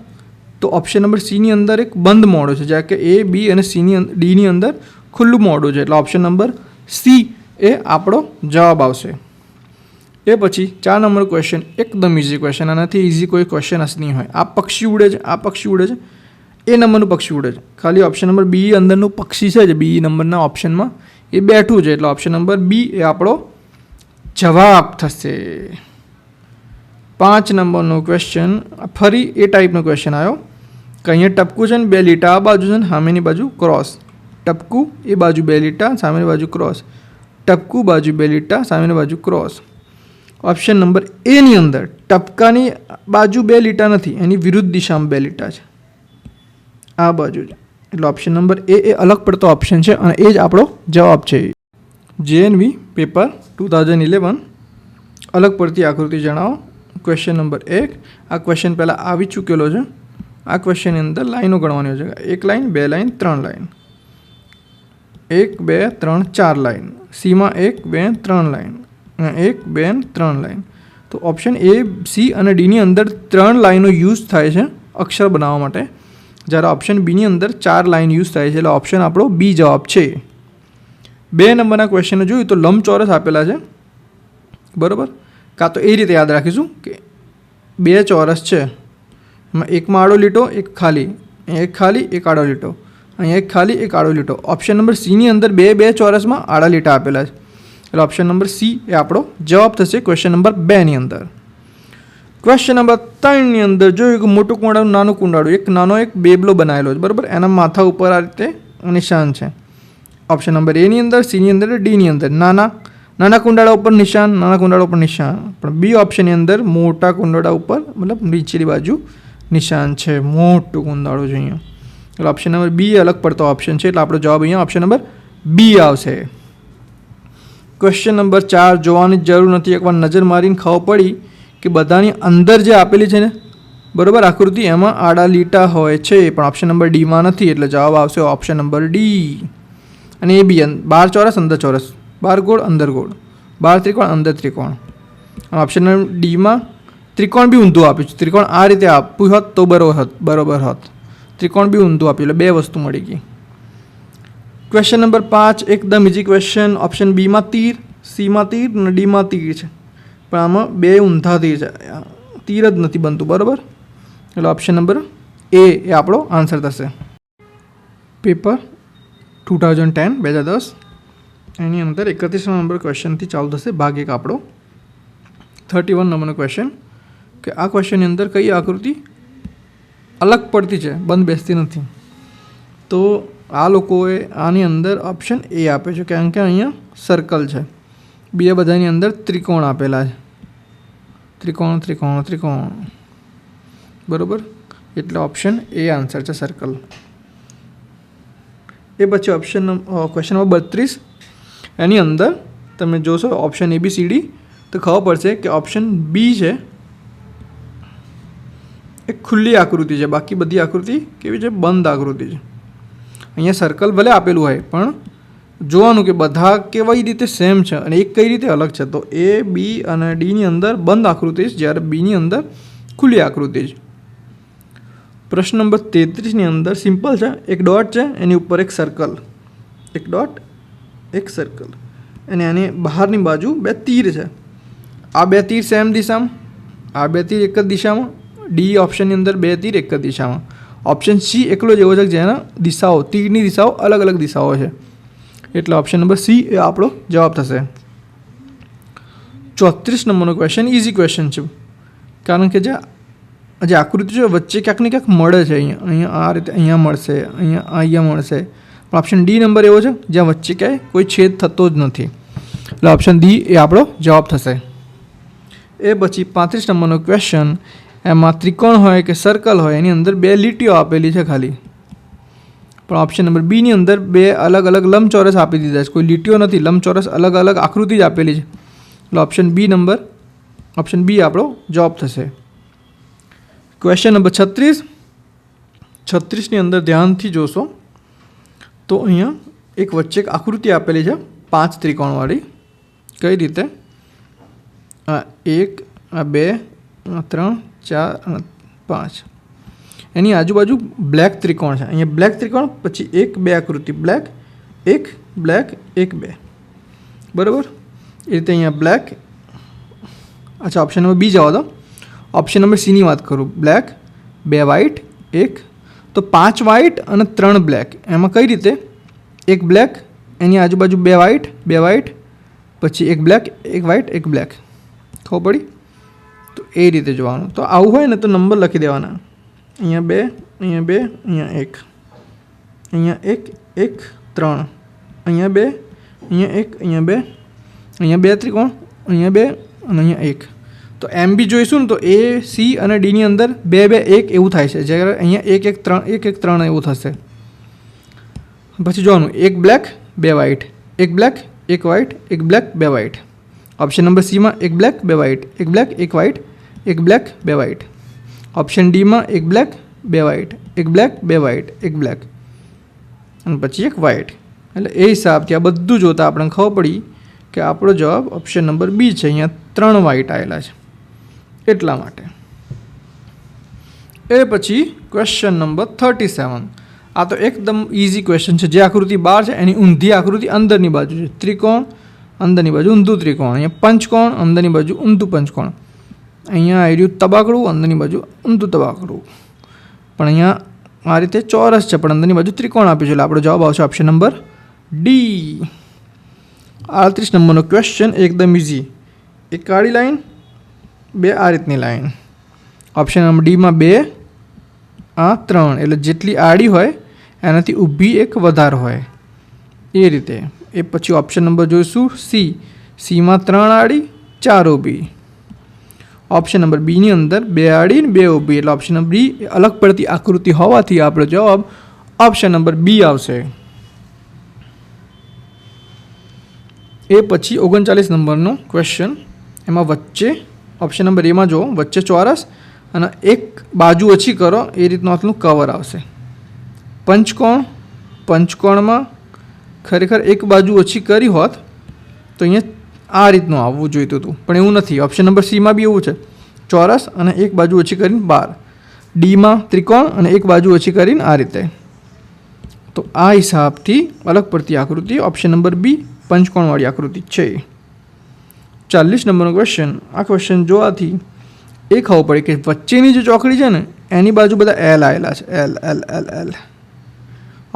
તો ઓપ્શન નંબર સીની અંદર એક બંધ મોઢું છે, જ્યારે કે એ, બી અને ડીની અંદર ખુલ્લું મોઢું છે. એટલે ઓપ્શન નંબર સી એ આપણો જવાબ આવશે. એ પછી 4 નંબર ક્વેશ્ચન એકદમ ઇઝી ક્વેશ્ચન. આનાથી ઇઝી કોઈ ક્વેશ્ચન જ નહીં હોય. આ પક્ષી ઉડે છે, આ પક્ષી ઉડે છે, એ નંબરનું પક્ષી ઉડે છે. ખાલી ઓપ્શન નંબર બી અંદરનું પક્ષી છે, જે બી નંબરના ઓપ્શનમાં એ બેઠું છે. એટલે ઓપ્શન નંબર બી એ આપણો જવાબ થશે. 5 નંબરનો ક્વેશ્ચન ફરી એ ટાઈપનો ક્વેશ્ચન આવ્યો કે અહીંયા ટપકું છે ને 2 લીટા આ બાજુ છે ને સામેની બાજુ ક્રોસ. ટપકું એ બાજુ 2 લીટા, સામેની બાજુ ક્રોસ. ટપકું બાજુ 2 લીટા, સામેની બાજુ ક્રોસ. ઓપ્શન નંબર એની અંદર ટપકાની બાજુ 2 લીટા નથી, એની વિરુદ્ધ દિશામાં 2 લીટા છે, આ બાજુ છે. એટલે ઓપ્શન નંબર એ અલગ પડતો ઓપ્શન છે અને એ જ આપણો જવાબ છે. JNV પેપર 2011 અલગ પડતી આકૃતિ જણાવો. Question number 1. આ ક્વેશ્ચન પહેલાં આવી ચૂકેલો છે. આ ક્વેશ્ચનની અંદર લાઈનો ગણવાની હોય છે. 1 લાઈન, 2 લાઈન, 3 લાઈન. 1, 2, 3, 4 લાઈન. સીમાં 1, 2, 3 લાઈન. 1, 2, 3 લાઈન. તો ઓપ્શન એ, સી અને ડીની અંદર 3 લાઈનો યુઝ થાય છે અક્ષર બનાવવા માટે, જ્યારે ઓપ્શન બીની અંદર 4 લાઈન યુઝ થાય છે. એટલે ઓપ્શન આપણો બી જવાબ છે. 2 નંબરના ક્વેશ્ચન જોયું તો લંબચોરસ આપેલા છે. બરાબર. કાં તો એ રીતે યાદ રાખીશું કે 2 ચોરસ છે, એમાં એકમાં આડો લીટો, એક ખાલી, એક ખાલી, એક આડો લીટો, અહીંયા એક ખાલી, એક આડો લીટો. ઓપ્શન નંબર સીની અંદર 2 ચોરસમાં આડા લીટા આપેલા છે. એટલે ઓપ્શન નંબર સી એ આપણો જવાબ થશે ક્વેશ્ચન નંબર 2ની અંદર. ક્વેશ્ચન નંબર 3ની અંદર જોયું કે મોટું કુંડાળું, નાનું કુંડાળું, એક નાનો એક બેબલો બનાવેલો છે. બરાબર. એના માથા ઉપર આ રીતે નિશાન છે. ઓપ્શન નંબર એની અંદર, સીની અંદર, ડીની અંદર નાના કુંડાળા ઉપર નિશાન, નાના કુંડાળા ઉપર નિશાન. પણ બી ઓપ્શનની અંદર મોટા કુંડાળા ઉપર મતલબ નીચેની બાજુ નિશાન છે. મોટું કુંડાળું છે અહીંયા. એટલે ઓપ્શન નંબર બી અલગ પડતો ઓપ્શન છે. એટલે આપણો જવાબ અહીંયા ઓપ્શન નંબર બી આવશે. ક્વેશ્ચન નંબર 4 જોવાની જરૂર નથી, એકવાર નજર મારીને ખબર પડી કે બધાની અંદર જે આપેલી છે ને બરાબર આકૃતિ એમાં આડા લીટા હોય છે, પણ ઓપ્શન નંબર ડીમાં નથી. એટલે જવાબ આવશે ઓપ્શન નંબર ડી. અને એ બી 12 ચોરસ, અંદર ચોરસ, 12 ગોળ, અંદર ગોળ, 12 ત્રિકોણ, અંદર ત્રિકોણ. ઓપ્શન નંબર ડીમાં ત્રિકોણ બી ઊંધું આપ્યું છે. ત્રિકોણ આ રીતે આપ્યું હોત તો બરોબર હોત. ત્રિકોણ બી ઊંધું આપ્યું એટલે 2 વસ્તુ મળી ગઈ. ક્વેશ્ચન નંબર 5 એકદમ ઇઝી ક્વેશ્ચન. ઓપ્શન બીમાં તીર, સીમાં તીર અને ડીમાં તીર છે, પણ આમાં 2 ઊંધા તીર છે, તીર જ નથી બનતું. બરાબર. એટલે ઓપ્શન નંબર એ આપણો આન્સર થશે. પેપર 2010 એની અંદર 31 નંબર ક્વેશ્ચનથી ચાલુ થશે. ભાગ 1 આપણો 31 નંબરનો ક્વેશ્ચન કે આ ક્વેશ્ચનની અંદર કઈ આકૃતિ અલગ પડતી છે, બંધ બેસતી નથી. તો આ લોકોએ આની અંદર ઓપ્શન એ આપે છે, કારણ કે અહીંયા સર્કલ છે. બીજા બધાની અંદર ત્રિકોણ આપેલા છે. ત્રિકોણ, ત્રિકોણ, ત્રિકોણ. બરાબર. એટલે ઓપ્શન એ આન્સર છે, સર્કલ. એ પછી ઓપ્શન ક્વેશ્ચન નંબર 32 એની અંદર તમે જોશો ઓપ્શન ABCD તો ખબર પડશે કે ઓપ્શન બી છે એક ખુલ્લી આકૃતિ છે, બાકી બધી આકૃતિ કેવી છે, બંધ આકૃતિ છે. અહીંયા સર્કલ ભલે આપેલું હોય પણ જોવાનું કે બધા કેવી રીતે સેમ છે અને એક કઈ રીતે અલગ છે. તો એ બી અને ડીની અંદર બંધ આકૃતિ છે, જ્યારે બીની અંદર ખુલ્લી આકૃતિ છે. પ્રશ્ન નંબર 33ની અંદર સિમ્પલ છે. એક ડોટ છે, એની ઉપર એક સર્કલ, એક ડોટ એક સર્કલ, અને આની બહારની બાજુ બે તીર છે. આ બે તીર સેમ દિશામાં, આ બે તીર એક જ દિશામાં. ડી ઓપ્શનની અંદર બે તીર એક જ દિશામાં. ઓપ્શન સી એકલો જ એવો છે જેના દિશાઓ, તીરની દિશાઓ અલગ અલગ દિશાઓ છે, એટલે ઓપ્શન નંબર સી એ આપણો જવાબ થશે. 34 નંબરનો ક્વેશ્ચન ઇઝી ક્વેશ્ચન છે, કારણ કે જે આકૃતિ છે વચ્ચે ક્યાંક ને ક્યાંક મળે છે. અહીંયા આ રીતે અહીંયા મળશે, અહીંયા મળશે, પણ ઓપ્શન ડી નંબર એવો છે જ્યાં વચ્ચે ક્યાંય કોઈ છેદ થતો જ નથી, એટલે ઓપ્શન ડી એ આપણો જવાબ થશે. એ પછી 35 નંબરનો ક્વેશ્ચન, એમાં ત્રિકોણ હોય કે સર્કલ હોય એની અંદર બે લીટીઓ આપેલી છે ખાલી, પણ ઓપ્શન નંબર બીની અંદર બે અલગ અલગ લંબચોરસ આપી દીધા છે. કોઈ લીટીઓ નથી, લંબચોરસ અલગ અલગ આકૃતિ જ આપેલી છે, એટલે ઓપ્શન બી આપણો જવાબ થશે. ક્વેશ્ચન નંબર 36ની અંદર ધ્યાનથી જોશો તો અહીંયા એક વચ્ચે એક આકૃતિ આપેલી છે 5 ત્રિકોણવાળી. કઈ રીતે? આ 1, આ 2, આ 3, 4 અને 5. એની આજુબાજુ બ્લેક ત્રિકોણ છે. અહીંયા બ્લેક ત્રિકોણ, પછી 1, 2 આકૃતિ, બ્લેક 1, બ્લેક 1, 2, બરાબર. એ રીતે અહીંયા બ્લેક. અચ્છા, ઓપ્શન નંબર બી જવા દો. ઓપ્શન નંબર સીની વાત કરું, બ્લેક 2 વ્હાઇટ 1, તો 5 વ્હાઇટ અને 3 બ્લેક. એમાં કઈ રીતે? 1 બ્લેક, એની આજુબાજુ 2 વ્હાઇટ 2 વ્હાઇટ, પછી 1 બ્લેક 1 વ્હાઇટ 1 બ્લેક. ખબર પડી? તો એ રીતે જોવાનું. તો આવું હોય ને તો નંબર લખી દેવાના. અહીંયા 2, અહીંયા 2, અહીંયા 1, અહીંયા 1 1 3, અહીંયા 2, અહીંયા 1, અહીંયા 2, અહીંયા 2 ત્રિકોણ, અહીંયા 2 અને અહીંયા 1. તો એમ બી જોઈશું ને તો એ, સી અને ડીની અંદર 2 2 1 એવું થાય છે, જ્યારે અહીંયા 1 1 3 1 1 3 એવું થશે. પછી જોવાનું 1 black 2 white, 1 black 1 white, 1 black 2 white. Option number સીમાં 1 black 2 white, 1 black 1 white, 1 black 2 white. Option ડીમાં 1 black 2 white, 1 black 2 white, 1 black અને પછી 1 વ્હાઇટ. એટલે એ હિસાબથી આ બધું જોતાં આપણને ખબર પડી કે આપણો જવાબ ઓપ્શન નંબર બી છે. અહીંયા 3 વ્હાઇટ આવેલા છે એટલા માટે. એ પછી ક્વેશ્ચન નંબર 37. આ તો એકદમ ઇઝી ક્વેશ્ચન છે. જે આકૃતિ બહાર છે એની ઊંધી આકૃતિ અંદરની બાજુ છે. ત્રિકોણ અંદરની બાજુ ઊંધું ત્રિકોણ, અહીંયા પંચકોણ અંદરની બાજુ ઊંધું પંચકોણ, અહીંયા આવ્યું તબાકડું અંદરની બાજુ ઊંધું તબાકડું, પણ અહીંયા આ રીતે ચોરસ છે પણ અંદરની બાજુ ત્રિકોણ આપ્યું છે, એટલે આપણો જવાબ આવશે ઓપ્શન નંબર ડી. 38 નંબરનો ક્વેશ્ચન એકદમ ઇઝી. એક કાળી લાઈન, 2 આ રીતની લાઈન. ઓપ્શન નંબર ડીમાં 2 આ 3, એટલે જેટલી આડી હોય એનાથી ઊભી એક વધારે હોય એ રીતે. એ પછી ઓપ્શન નંબર જોઈશું સી. સીમાં 3 આડી 4 ઊભી. ઓપ્શન નંબર બીની અંદર 2 આડી ને 2 ઊભી, એટલે ઓપ્શન નંબર બી અલગ પડતી આકૃતિ હોવાથી આપણો જવાબ ઓપ્શન નંબર બી આવશે. એ પછી 39 નંબરનો ક્વેશ્ચન. એમાં વચ્ચે ઓપ્શન નંબર એમાં જો વચ્ચે ચોરસ અને એક બાજુ ઓછી કરો એ રીતનું આટલું કવર આવશે. પંચકોણમાં ખરેખર એક બાજુ ઓછી કરી હોત તો અહીંયા આ રીતનું આવવું જોઈતું હતું, પણ એવું નથી. ઓપ્શન નંબર સીમાં બી એવું છે, ચોરસ અને એક બાજુ ઓછી કરીને 12. ડીમાં ત્રિકોણ અને એક બાજુ ઓછી કરીને આ રીતે. તો આ હિસાબથી અલગ પડતી આકૃતિ ઓપ્શન નંબર બી પંચકોણવાળી આકૃતિ છે. 40 નંબરનો ક્વેશ્ચન. આ ક્વેશ્ચન જોવાથી એ ખબર પડે કે વચ્ચેની જે ચોકડી છે ને એની બાજુ બધા એલ આવેલા છે, L L L L.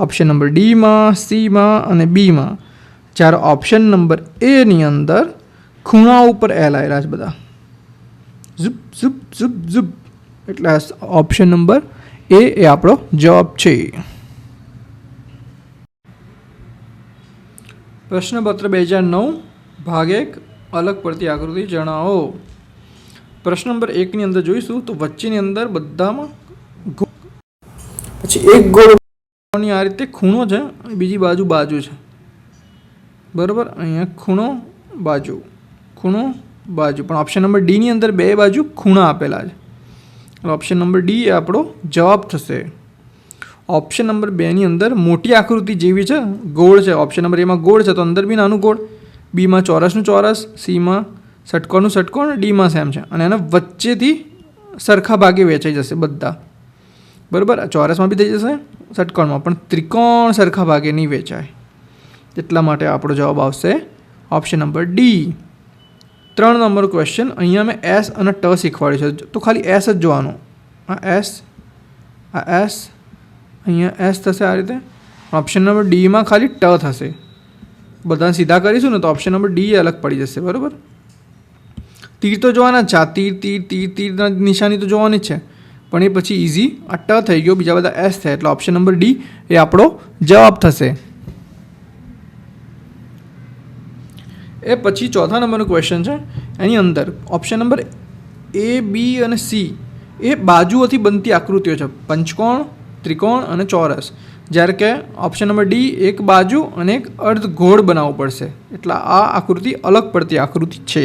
Option number ડીમાં, સીમાં અને બીમાં, જ્યારે ઓપ્શન નંબર એની અંદર ખૂણા ઉપર એલ આવેલા છે બધા, ઝુપ ઝુપ ઝુપ ઝુપ. એટલે ઓપ્શન નંબર એ આપણો જવાબ છે. પ્રશ્નપત્ર 2009 ભાગ 1 અલગ પડતી આકૃતિ જણાવો. પ્રશ્ન નંબર 1ની અંદર જોઈશું તો વચ્ચેની અંદર બધામાં પછી એક ગોળની આ રીતે ખૂણો છે, બીજી બાજુ છે, બરાબર. અહીંયા ખૂણો બાજુ, પણ ઓપ્શન નંબર ડીની અંદર 2 બાજુ ખૂણા આપેલા છે, ઓપ્શન નંબર ડી એ આપણો જવાબ થશે. ઓપ્શન નંબર 2ની અંદર મોટી આકૃતિ જેવી છે, ગોળ છે. ઓપ્શન નંબર એમાં ગોળ છે તો અંદર બી નાનું ગોળ, બીમાં ચોરસનું ચોરસ, સીમાં ષટકોણનું ષટકોણ, ડીમાં સેમ છે. અને એના વચ્ચેથી સરખા ભાગે વેચાઈ જશે બધા, બરાબર. ચોરસમાં બી થઈ જશે, ષટકોણમાં, પણ ત્રિકોણ સરખા ભાગે નહીં વેચાય. એટલા માટે આપણો જવાબ આવશે option number D. 3 number question. અહીંયા મેં એસ અને ટ શીખવાડ્યું છે, તો ખાલી એસ જ જોવાનું. આ એસ, અહીંયા એસ થશે આ રીતે. ઓપ્શન નંબર ડીમાં ખાલી ટ થશે. બધા સીધા કરીશું ને તો ઓપ્શન નંબર ડી અલગ પડી જશે, બરાબર. તીર તો જોવાના જ છે, તીર તીર તીર તીરના નિશાની તો જોવાની જ છે, પણ એ પછી ઇઝી આ ટ થઈ ગયો, બીજા બધા એસ થયા, એટલે ઓપ્શન નંબર ડી એ આપણો જવાબ થશે. એ પછી 4થા નંબરનો ક્વેશ્ચન છે. એની અંદર ઓપ્શન નંબર એ, બી અને સી એ બાજુઓથી બનતી આકૃતિઓ છે, પંચકોણ, ત્રિકોણ અને ચોરસ. જ્યારે કે ઓપ્શન નંબર ડી એક બાજુ અને એક અર્ધ ગોળ બનાવવું પડશે, એટલે આ આકૃતિ અલગ પડતી આકૃતિ છે.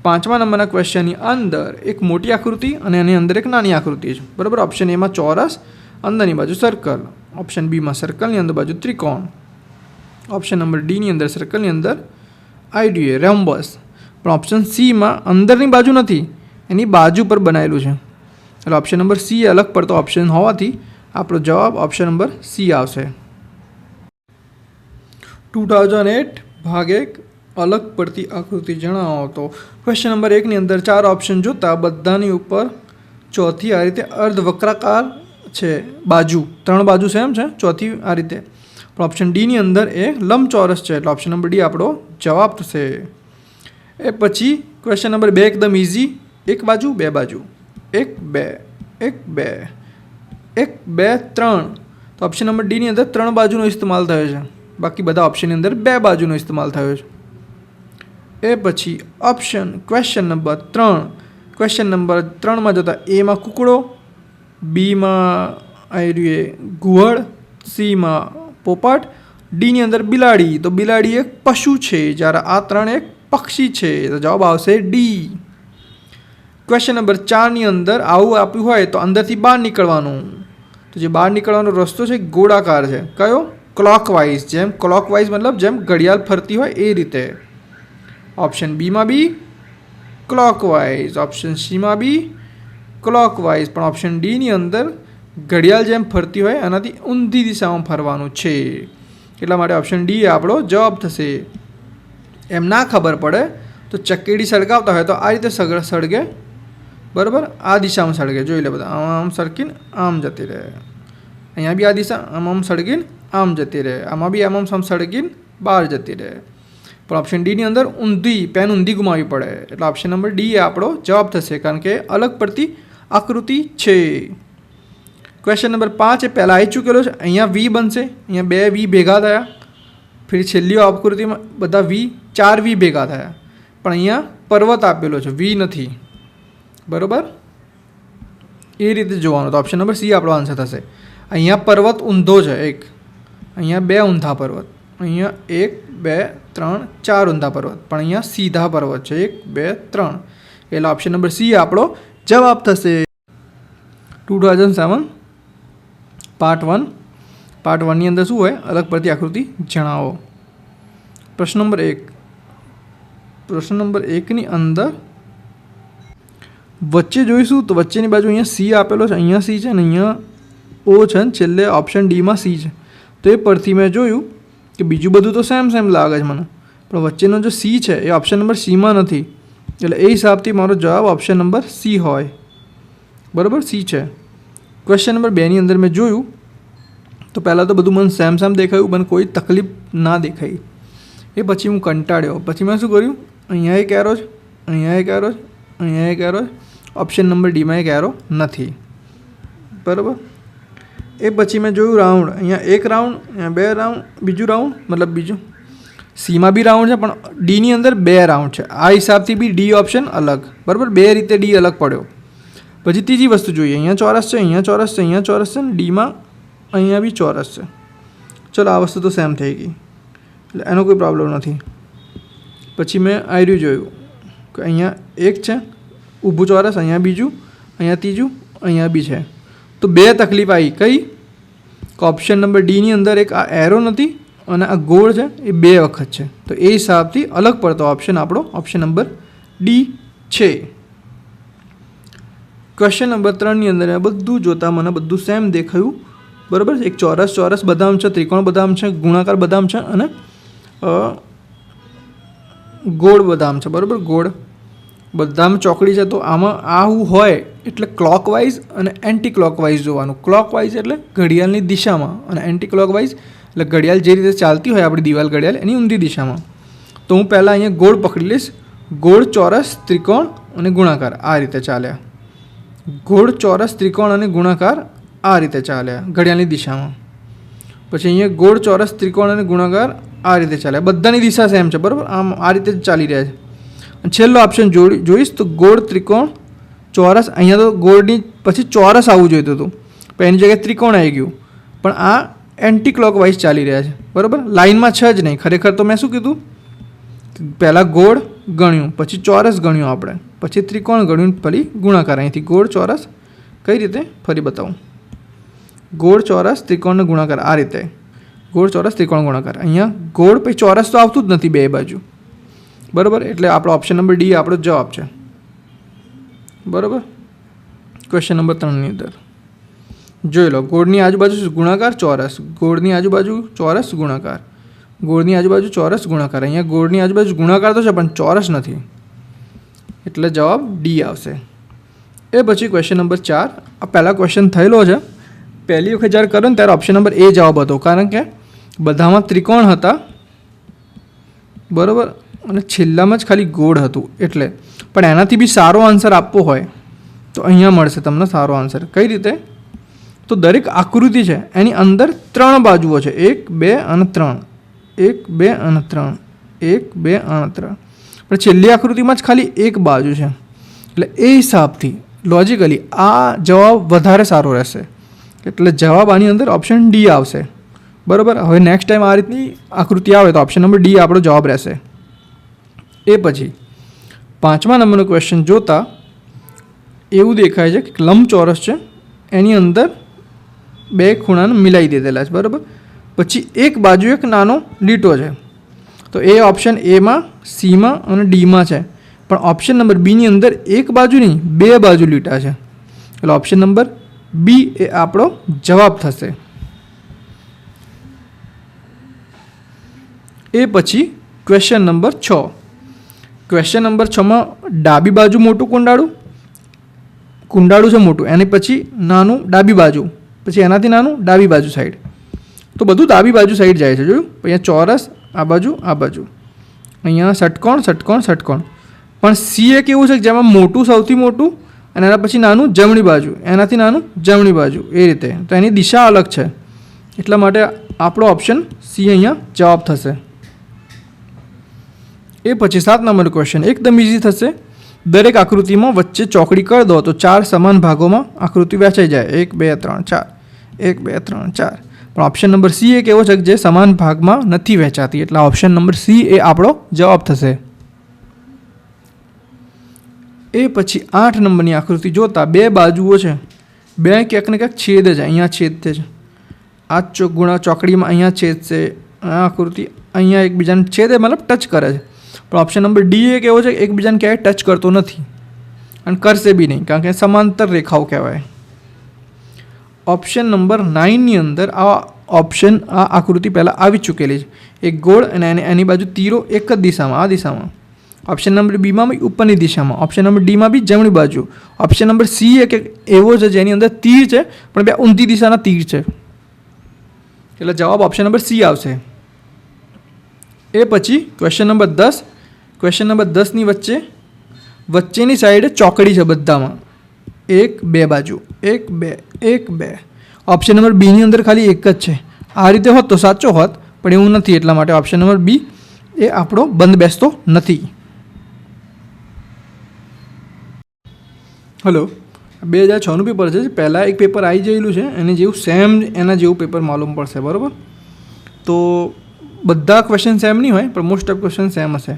5મા નંબરના ક્વેશ્ચનની અંદર એક મોટી આકૃતિ અને એની અંદર એક નાની આકૃતિ છે, બરાબર. ઓપ્શન એમાં ચોરસ, અંદરની બાજુ સર્કલ. ઓપ્શન બીમાં સર્કલની અંદર બાજુ ત્રિકોણ. ઓપ્શન નંબર ડીની અંદર સર્કલની અંદર આઈડિયા રેમ્બસ. પણ ઓપ્શન સીમાં અંદરની બાજુ નથી, એની બાજુ પર બનાવેલું છે, એટલે ઓપ્શન નંબર સી અલગ પડતો ઓપ્શન હોવાથી આપણો જવાબ ઓપ્શન નંબર સી આવશે. 2008 ભાગ 1 અલગ પડતી આકૃતિ જણાવો. તો ક્વેશ્ચન નંબર 1ની અંદર 4 ઓપ્શન જોતા બધાની ઉપર ચોથી આ રીતે અર્ધવક્રાકાર છે બાજુ, 3 બાજુ સેમ છે, ચોથી આ રીતે. પણ ઓપ્શન ડીની અંદર એ લંબચોરસ છે, એટલે ઓપ્શન નંબર ડી આપણો જવાબ થશે. એ પછી ક્વેશ્ચન નંબર 2 એકદમ ઇઝી. એક બાજુ, બે બાજુ, 1 2 1 2 1 2 3. તો ઓપ્શન નંબર ડીની અંદર 3 બાજુનો ઇસ્તેમાલ થયો છે, બાકી બધા ઓપ્શનની અંદર 2 બાજુનો ઇસ્તેમાલ થયો છે. એ પછી ક્વેશ્ચન નંબર 3. ક્વેશ્ચન નંબર 3માં જતા એમાં કુકડો, બીમાં આયરીએ ઘુવડ, સીમાં પોપટ, ડીની અંદર બિલાડી. તો બિલાડી એક પશુ છે, જ્યારે આ 3 એક પક્ષી છે, તો જવાબ આવશે ડી. ક્વેશ્ચન નંબર 4ની અંદર આવું આપ્યું હોય તો અંદરથી બહાર નીકળવાનું. તો જે બહાર નીકળવાનો રસ્તો છે ગોળાકાર છે. કયો? ક્લોકવાઇઝ. જેમ ક્લોકવાઇઝ મતલબ જેમ ઘડિયાળ ફરતી હોય એ રીતે. ઓપ્શન બીમાં બી ક્લોકવાઇઝ, ઓપ્શન સીમાં બી ક્લોકવાઇઝ, પણ ઓપ્શન ડીની અંદર ઘડિયાળ જેમ ફરતી હોય એનાથી ઊંધી દિશામાં ફરવાનું છે, એટલા માટે ઓપ્શન ડી આપણો જવાબ થશે. એમ ના ખબર પડે તો ચકેડી સળગાવતા હોય તો આ રીતે સળગે, બરાબર. આ દિશામાં સળગે, જોઈ લે બધા. આમ સરકીને આમ જતી રહે, અહીંયા બી આ દિશા આમ સળગીને આમ જતી રહે, આમાં બી આમ સળગીને બહાર જતી રહે. પણ ઓપ્શન ડીની અંદર ઊંધી, પેન ઊંધી ગુમાવવી પડે, એટલે ઓપ્શન નંબર ડી એ આપણો જવાબ થશે, કારણ કે અલગ પડતી આકૃતિ છે. ક્વેશ્ચન નંબર 5 એ પહેલાં આવી ચૂકેલો છે. અહીંયા વી બનશે, અહીંયા 2 વી ભેગા થયા, ફરી છેલ્લી આકૃતિમાં બધા વી 4 વી ભેગા થયા, પણ અહીંયા પર્વત આપેલો છે, વી નથી, બરાબર. એ રીતે જોવાનું. તો ઓપ્શન નંબર સી આપણો આન્સર થશે. અહીંયા પર્વત ઊંધો છે એક, અહીંયા 2 ઊંધા પર્વત, અહીંયા 1 2 3 4 ઊંધા પર્વત, પણ અહીંયા સીધા પર્વત છે 1 2 3, એટલે ઓપ્શન નંબર સી આપણો જવાબ થશે. 2007 પાર્ટ 1. પાર્ટ 1ની અંદર શું હોય? અલગ પડતી આકૃતિ જણાવો. પ્રશ્ન નંબર 1. પ્રશ્ન નંબર 1ની અંદર વચ્ચે જોઈશું તો વચ્ચેની બાજુ અહીંયા સી આપેલો છે, અહીંયા સી છે ને અહીંયા ઓ છે, ને છેલ્લે ઓપ્શન ડીમાં સી છે. તો એ પરથી મેં જોયું કે બીજું બધું તો સેમ લાગે છે મને, પણ વચ્ચેનો જો સી છે એ ઓપ્શન નંબર સીમાં નથી, એટલે એ હિસાબથી મારો જવાબ ઓપ્શન નંબર સી હોય, બરાબર. સી છે. ક્વેશ્ચન નંબર 2ની અંદર મેં જોયું તો પહેલાં તો બધું મને સેમ દેખાયું, મને કોઈ તકલીફ ના દેખાઈ. એ પછી હું કંટાળ્યો, પછી મેં શું કર્યું, અહીંયા એક એરો છે, અહીંયા એક એરો છે, અહીંયા એક એરો છે, ઓપ્શન નંબર ડીમાં એક એરો નથી, બરાબર. એ પછી મેં જોયું રાઉન્ડ, અહીંયા એક રાઉન્ડ, અહીંયા 2 રાઉન્ડ, બીજું રાઉન્ડ મતલબ બીજું સીમાં બી રાઉન્ડ છે, પણ ડીની અંદર 2 રાઉન્ડ છે. આ હિસાબથી બી ડી ઓપ્શન અલગ, બરાબર. 2 રીતે ડી અલગ પડ્યો. પછી ત્રીજી વસ્તુ જોઈએ, અહીંયા ચોરસ છે, અહીંયા ચોરસ છે, અહીંયા ચોરસ છે, ને ડીમાં અહીંયા બી ચોરસ છે. ચલો આ વસ્તુ તો સેમ થઈ ગઈ, એટલે એનો કોઈ પ્રોબ્લેમ નથી. પછી મેં આયર્યું જોયું કે અહીંયા એક છે ઊભું ચોરસ, અહીંયા બીજું, અહીંયા ત્રીજું, અહીંયા બી છે. તો 2 તકલીફ આવી, કઈ? કે ઓપ્શન નંબર ડીની અંદર એક આ એરો નથી અને આ ગોળ છે એ 2 વખત છે, તો એ હિસાબથી અલગ પડતો ઓપ્શન આપણો ઓપ્શન નંબર ડી છે. ક્વેશ્ચન નંબર 3ની અંદર બધું જોતાં મને બધું સેમ દેખાયું, બરાબર. એક ચોરસ બદામ છે, ત્રિકોણ બદામ છે, ગુણાકાર બદામ છે અને ગોળ બદામ છે, બરાબર. ગોળ બદામ ચોકડી છે, તો આમાં આવું હોય એટલે ક્લોકવાઇઝ અને એન્ટી ક્લોકવાઇઝ જોવાનું. ક્લોકવાઇઝ એટલે ઘડિયાળની દિશામાં અને એન્ટી ક્લોકવાઇઝ એટલે ઘડિયાળ જે રીતે ચાલતી હોય આપણી દિવાલ ઘડિયાળ એની ઊંધી દિશામાં. તો હું પહેલાં અહીંયા ગોળ પકડી લઈશ. ગોળ, ચોરસ, ત્રિકોણ અને ગુણાકાર આ રીતે ચાલ્યા. ગોળ, ચોરસ, ત્રિકોણ અને ગુણાકાર આ રીતે ચાલ્યા ઘડિયાળની દિશામાં. પછી અહીંયા ગોળ, ચોરસ, ત્રિકોણ અને ગુણાકાર આ રીતે ચાલ્યા. બધાની દિશા સેમ છે, બરાબર. આમ આ રીતે જ ચાલી રહ્યા છે. છેલ્લો ઓપ્શન જોઈશ તો ગોળ, ત્રિકોણ, ચોરસ. અહીંયા તો ગોળની પછી ચોરસ આવવું જોઈતું હતું, પણ એની જગ્યાએ ત્રિકોણ આવી ગયું. પણ આ એન્ટી ક્લોકવાઇઝ ચાલી રહ્યા છે, બરાબર. લાઇનમાં છે જ નહીં. ખરેખર તો મેં શું કીધું, પહેલાં ગોળ ગણ્યું, પછી ચોરસ ગણ્યું આપણે, પછી ત્રિકોણ ગણ્યું, ફરી ગુણાકાર. અહીંથી ગોળ, ચોરસ કઈ રીતે ફરી બતાવું. ગોળ, ચોરસ, ત્રિકોણ ગુણાકાર આ રીતે. ગોળ, ચોરસ, ત્રિકોણ ગુણાકાર. અહીંયા ગોળ પછી ચોરસ તો આવતું જ નથી બે બાજુ, બરાબર. એટલે આપણો ઓપ્શન નંબર ડી આપણો જવાબ છે, બરાબર. ક્વેશ્ચન નંબર 3ની અંદર જોઈ લો. ગોળની આજુબાજુ ગુણાકાર, ચોરસ. ગોળની આજુબાજુ ચોરસ, ગુણાકાર. ગોળની આજુબાજુ ચોરસ, ગુણાકાર. અહીંયા ગોળની આજુબાજુ ગુણાકાર તો છે પણ ચોરસ નથી, એટલે જવાબ ડી આવશે. એ પછી ક્વેશ્ચન નંબર 4. આ પહેલાં ક્વેશ્ચન થયેલો છે. પહેલી વખત જ્યારે કરો ને ત્યારે ઓપ્શન નંબર એ જવાબ હતો, કારણ કે બધામાં ત્રિકોણ હતા, બરાબર, અને છેલ્લામાં જ ખાલી ગોળ હતું એટલે. પણ એનાથી બી સારો આન્સર આપવો હોય તો અહીંયા મળશે તમને સારો આન્સર. કઈ રીતે? તો દરેક આકૃતિ છે એની અંદર 3 બાજુઓ છે, 1, 2 અને 3. 1, 2 અને 3, 1, 2 અને 3. પણ છેલ્લી આકૃતિમાં જ ખાલી એક બાજુ છે, એટલે એ હિસાબથી લોજિકલી આ જવાબ વધારે સારો રહેશે. એટલે જવાબ આની અંદર ઓપ્શન ડી આવશે, બરાબર. હવે નેક્સ્ટ ટાઈમ આ રીતની આકૃતિ આવે તો ઓપ્શન નંબર ડી આપણો જવાબ રહેશે. એ પછી 5મા નંબરનો ક્વેશ્ચન જોતાં એવું દેખાય છે કે લંબચોરસ છે, એની અંદર 2 ખૂણાને મિલાવી દીધેલા છે, બરાબર. પછી એક બાજુ એક નાનો લીટો છે, તો એ ઓપ્શન એમાં, સીમાં અને ડીમાં છે. પણ ઓપ્શન નંબર બીની અંદર એક બાજુ નહીં 2 બાજુ લીટા છે, એટલે ઓપ્શન નંબર બી એ આપણો જવાબ થશે. એ પછી ક્વેશ્ચન નંબર 6. ક્વેશ્ચન નંબર 6માં ડાબી બાજુ મોટું કુંડાળું છે મોટું, એની પછી નાનું ડાબી બાજુ, પછી એનાથી નાનું ડાબી બાજુ સાઈડ. તો બધું ડાબી બાજુ સાઈડ જાય છે, જોયું. અહીંયા ચોરસ આ બાજુ, અહીંયા ષટકોણ, પણ સી એક એવું છે કે જેમાં મોટું સૌથી મોટું અને એના પછી નાનું જમણી બાજુ, એનાથી નાનું જમણી બાજુ, એ રીતે. તો એની દિશા અલગ છે, એટલા માટે આપણો ઓપ્શન સી અહીંયા જવાબ થશે. એ પછી 7 નંબરનો ક્વેશ્ચન એકદમ ઇઝી થશે. દરેક આકૃતિમાં વચ્ચે ચોકડી કરી દો તો 4 સમાન ભાગોમાં આકૃતિ વહેંચાઈ જાય. 1, 2, 3, 4, 1, 2, 3, 4. પણ ઓપ્શન નંબર સી એક એવો છે કે જે સમાન ભાગમાં નથી વહેંચાતી, એટલે ઓપ્શન નંબર સી એ આપણો જવાબ થશે. એ પછી 8 નંબરની આકૃતિ જોતાં 2 બાજુઓ છે, 2 ક્યાંક ને ક્યાંક છેદ છે. અહીંયા છેદ છે, આ ચોકડીમાં અહીંયા છેદ છે, આ આકૃતિ અહીંયા એકબીજાને છેદ મતલબ ટચ કરે છે. પણ ઓપ્શન નંબર ડી એક એવો છે કે એકબીજાને ક્યાંય ટચ કરતો નથી અને કરશે બી નહીં, કારણ કે સમાંતર રેખાઓ કહેવાય. ઓપ્શન નંબર 9ની અંદર આ આકૃતિ પહેલાં આવી ચૂકેલી છે. એક ગોળ અને એની બાજુ તીરો એક જ દિશામાં, આ દિશામાં. ઓપ્શન નંબર બીમાં બી ઉપરની દિશામાં, ઓપ્શન નંબર ડીમાં બી જમણી બાજુ. ઓપ્શન નંબર સી એક એવો છે જેની અંદર તીર છે પણ 2 ઊંધી દિશાના તીર છે, એટલે જવાબ ઓપ્શન નંબર સી આવશે. એ પછી ક્વેશ્ચન નંબર 10. ક્વેશ્ચન નંબર 10ની વચ્ચેની સાઈડે ચોકડી છે બધામાં, 1, 2 બાજુ, 1, 2, 1, 2. ઓપ્શન નંબર બીની અંદર ખાલી એક જ છે. આ રીતે હોત તો સાચો હોત, પણ એવું નથી, એટલા માટે ઓપ્શન નંબર બી એ આપણો બંધ બેસતો નથી. હલો, 2006નું પેપર છે. પહેલાં એક પેપર આવી ગયેલું છે, એને જેવું સેમ એના જેવું પેપર માલુમ પડશે, બરાબર. તો બધા ક્વેશ્ચન સેમ નહીં હોય, પણ મોસ્ટ ઓફ ક્વેશ્ચન સેમ હશે.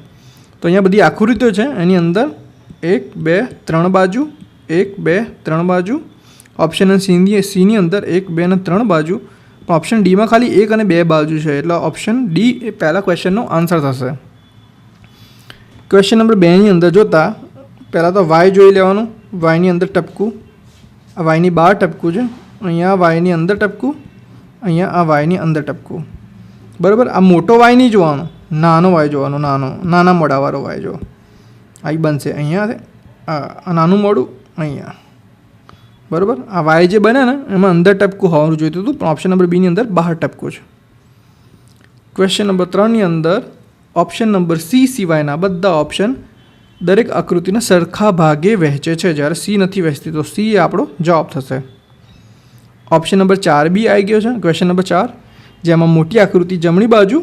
તો અહીંયા બધી આકૃતિઓ છે, એની અંદર 1, 2, 3 બાજુ, 1, 2, 3 બાજુ. ઓપ્શન સીની અંદર 1, 2 અને 3 બાજુ. પણ ઓપ્શન ડીમાં ખાલી 1 અને 2 બાજુ છે, એટલે ઓપ્શન ડી એ પહેલા ક્વેશ્ચનનો આન્સર થશે. ક્વેશ્ચન નંબર 2ની અંદર જોતા પહેલાં તો વાય જોઈ લેવાનું. વાયની અંદર ટપકું, આ વાયની બહાર ટપકું છે, અહીંયા વાયની અંદર ટપકું, અહીંયા આ વાયની અંદર ટપકું. બરાબર. આ મોટો વાય નહીં જોવાનો, નાનો વાય જોવાનો. નાના મોઢાવાળો વાય જો આ બનશે અહીંયા, આ નાનું મોઢું અહીંયા. બરાબર. આ વાય જે બને ને એમાં અંદર ટપકું હોવાનું જોઈતું હતું, પણ ઓપ્શન નંબર બીની અંદર બહાર ટપકું છે. ક્વેશ્ચન નંબર 3ની અંદર ઓપ્શન નંબર સી સિવાયના બધા ઓપ્શન દરેક આકૃતિના સરખા ભાગે વહેંચે છે, જ્યારે સી નથી વહેંચતી, તો સી એ આપણો જવાબ થશે. ઓપ્શન નંબર 4 બી આવી ગયો છે. ક્વેશ્ચન નંબર 4 જેમાં મોટી આકૃતિ જમણી બાજુ,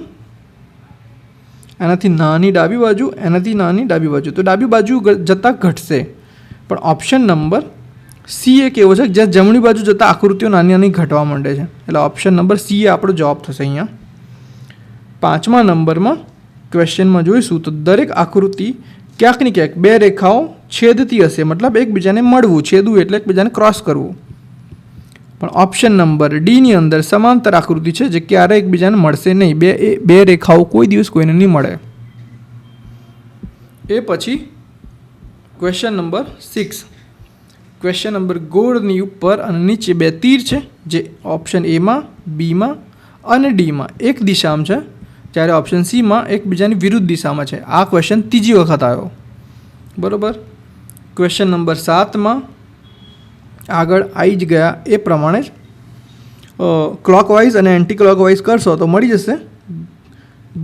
એનાથી નાની ડાબી બાજુ, એનાથી નાની ડાબી બાજુ, તો ડાબી બાજુ જતાં ઘટશે. પણ ઓપ્શન નંબર સી એ કેવો છે જ્યાં જમણી બાજુ જતાં આકૃતિઓ નાની નાની ઘટવા માંડે છે, એટલે ઓપ્શન નંબર સી એ આપણો જવાબ થશે. અહીંયા 5મા નંબરમાં ક્વેશ્ચનમાં જોઈશું તો દરેક આકૃતિ ક્યાંક ને ક્યાંક 2 રેખાઓ છેદતી હશે, મતલબ એકબીજાને મળવું. છેદવું એટલે એકબીજાને ક્રોસ કરવું. પણ ઓપ્શન નંબર ડીની અંદર સમાંતર આકૃતિ છે જે ક્યારેય એકબીજાને મળશે નહીં. બે રેખાઓ કોઈ દિવસ કોઈને નહીં મળે. એ પછી ક્વેશ્ચન નંબર 6. ક્વેશ્ચન નંબર ગોળની ઉપર અને નીચે 2 તીર છે, જે ઓપ્શન એમાં, બીમાં અને ડીમાં એક દિશામાં છે, જ્યારે ઓપ્શન સીમાં એકબીજાની વિરુદ્ધ દિશામાં છે. આ ક્વેશ્ચન ત્રીજી વખત આવ્યો. બરાબર. ક્વેશ્ચન નંબર 7માં આગળ આવી જ ગયા એ પ્રમાણે જ ક્લોકવાઇઝ અને એન્ટી ક્લોકવાઇઝ કરશો તો મળી જશે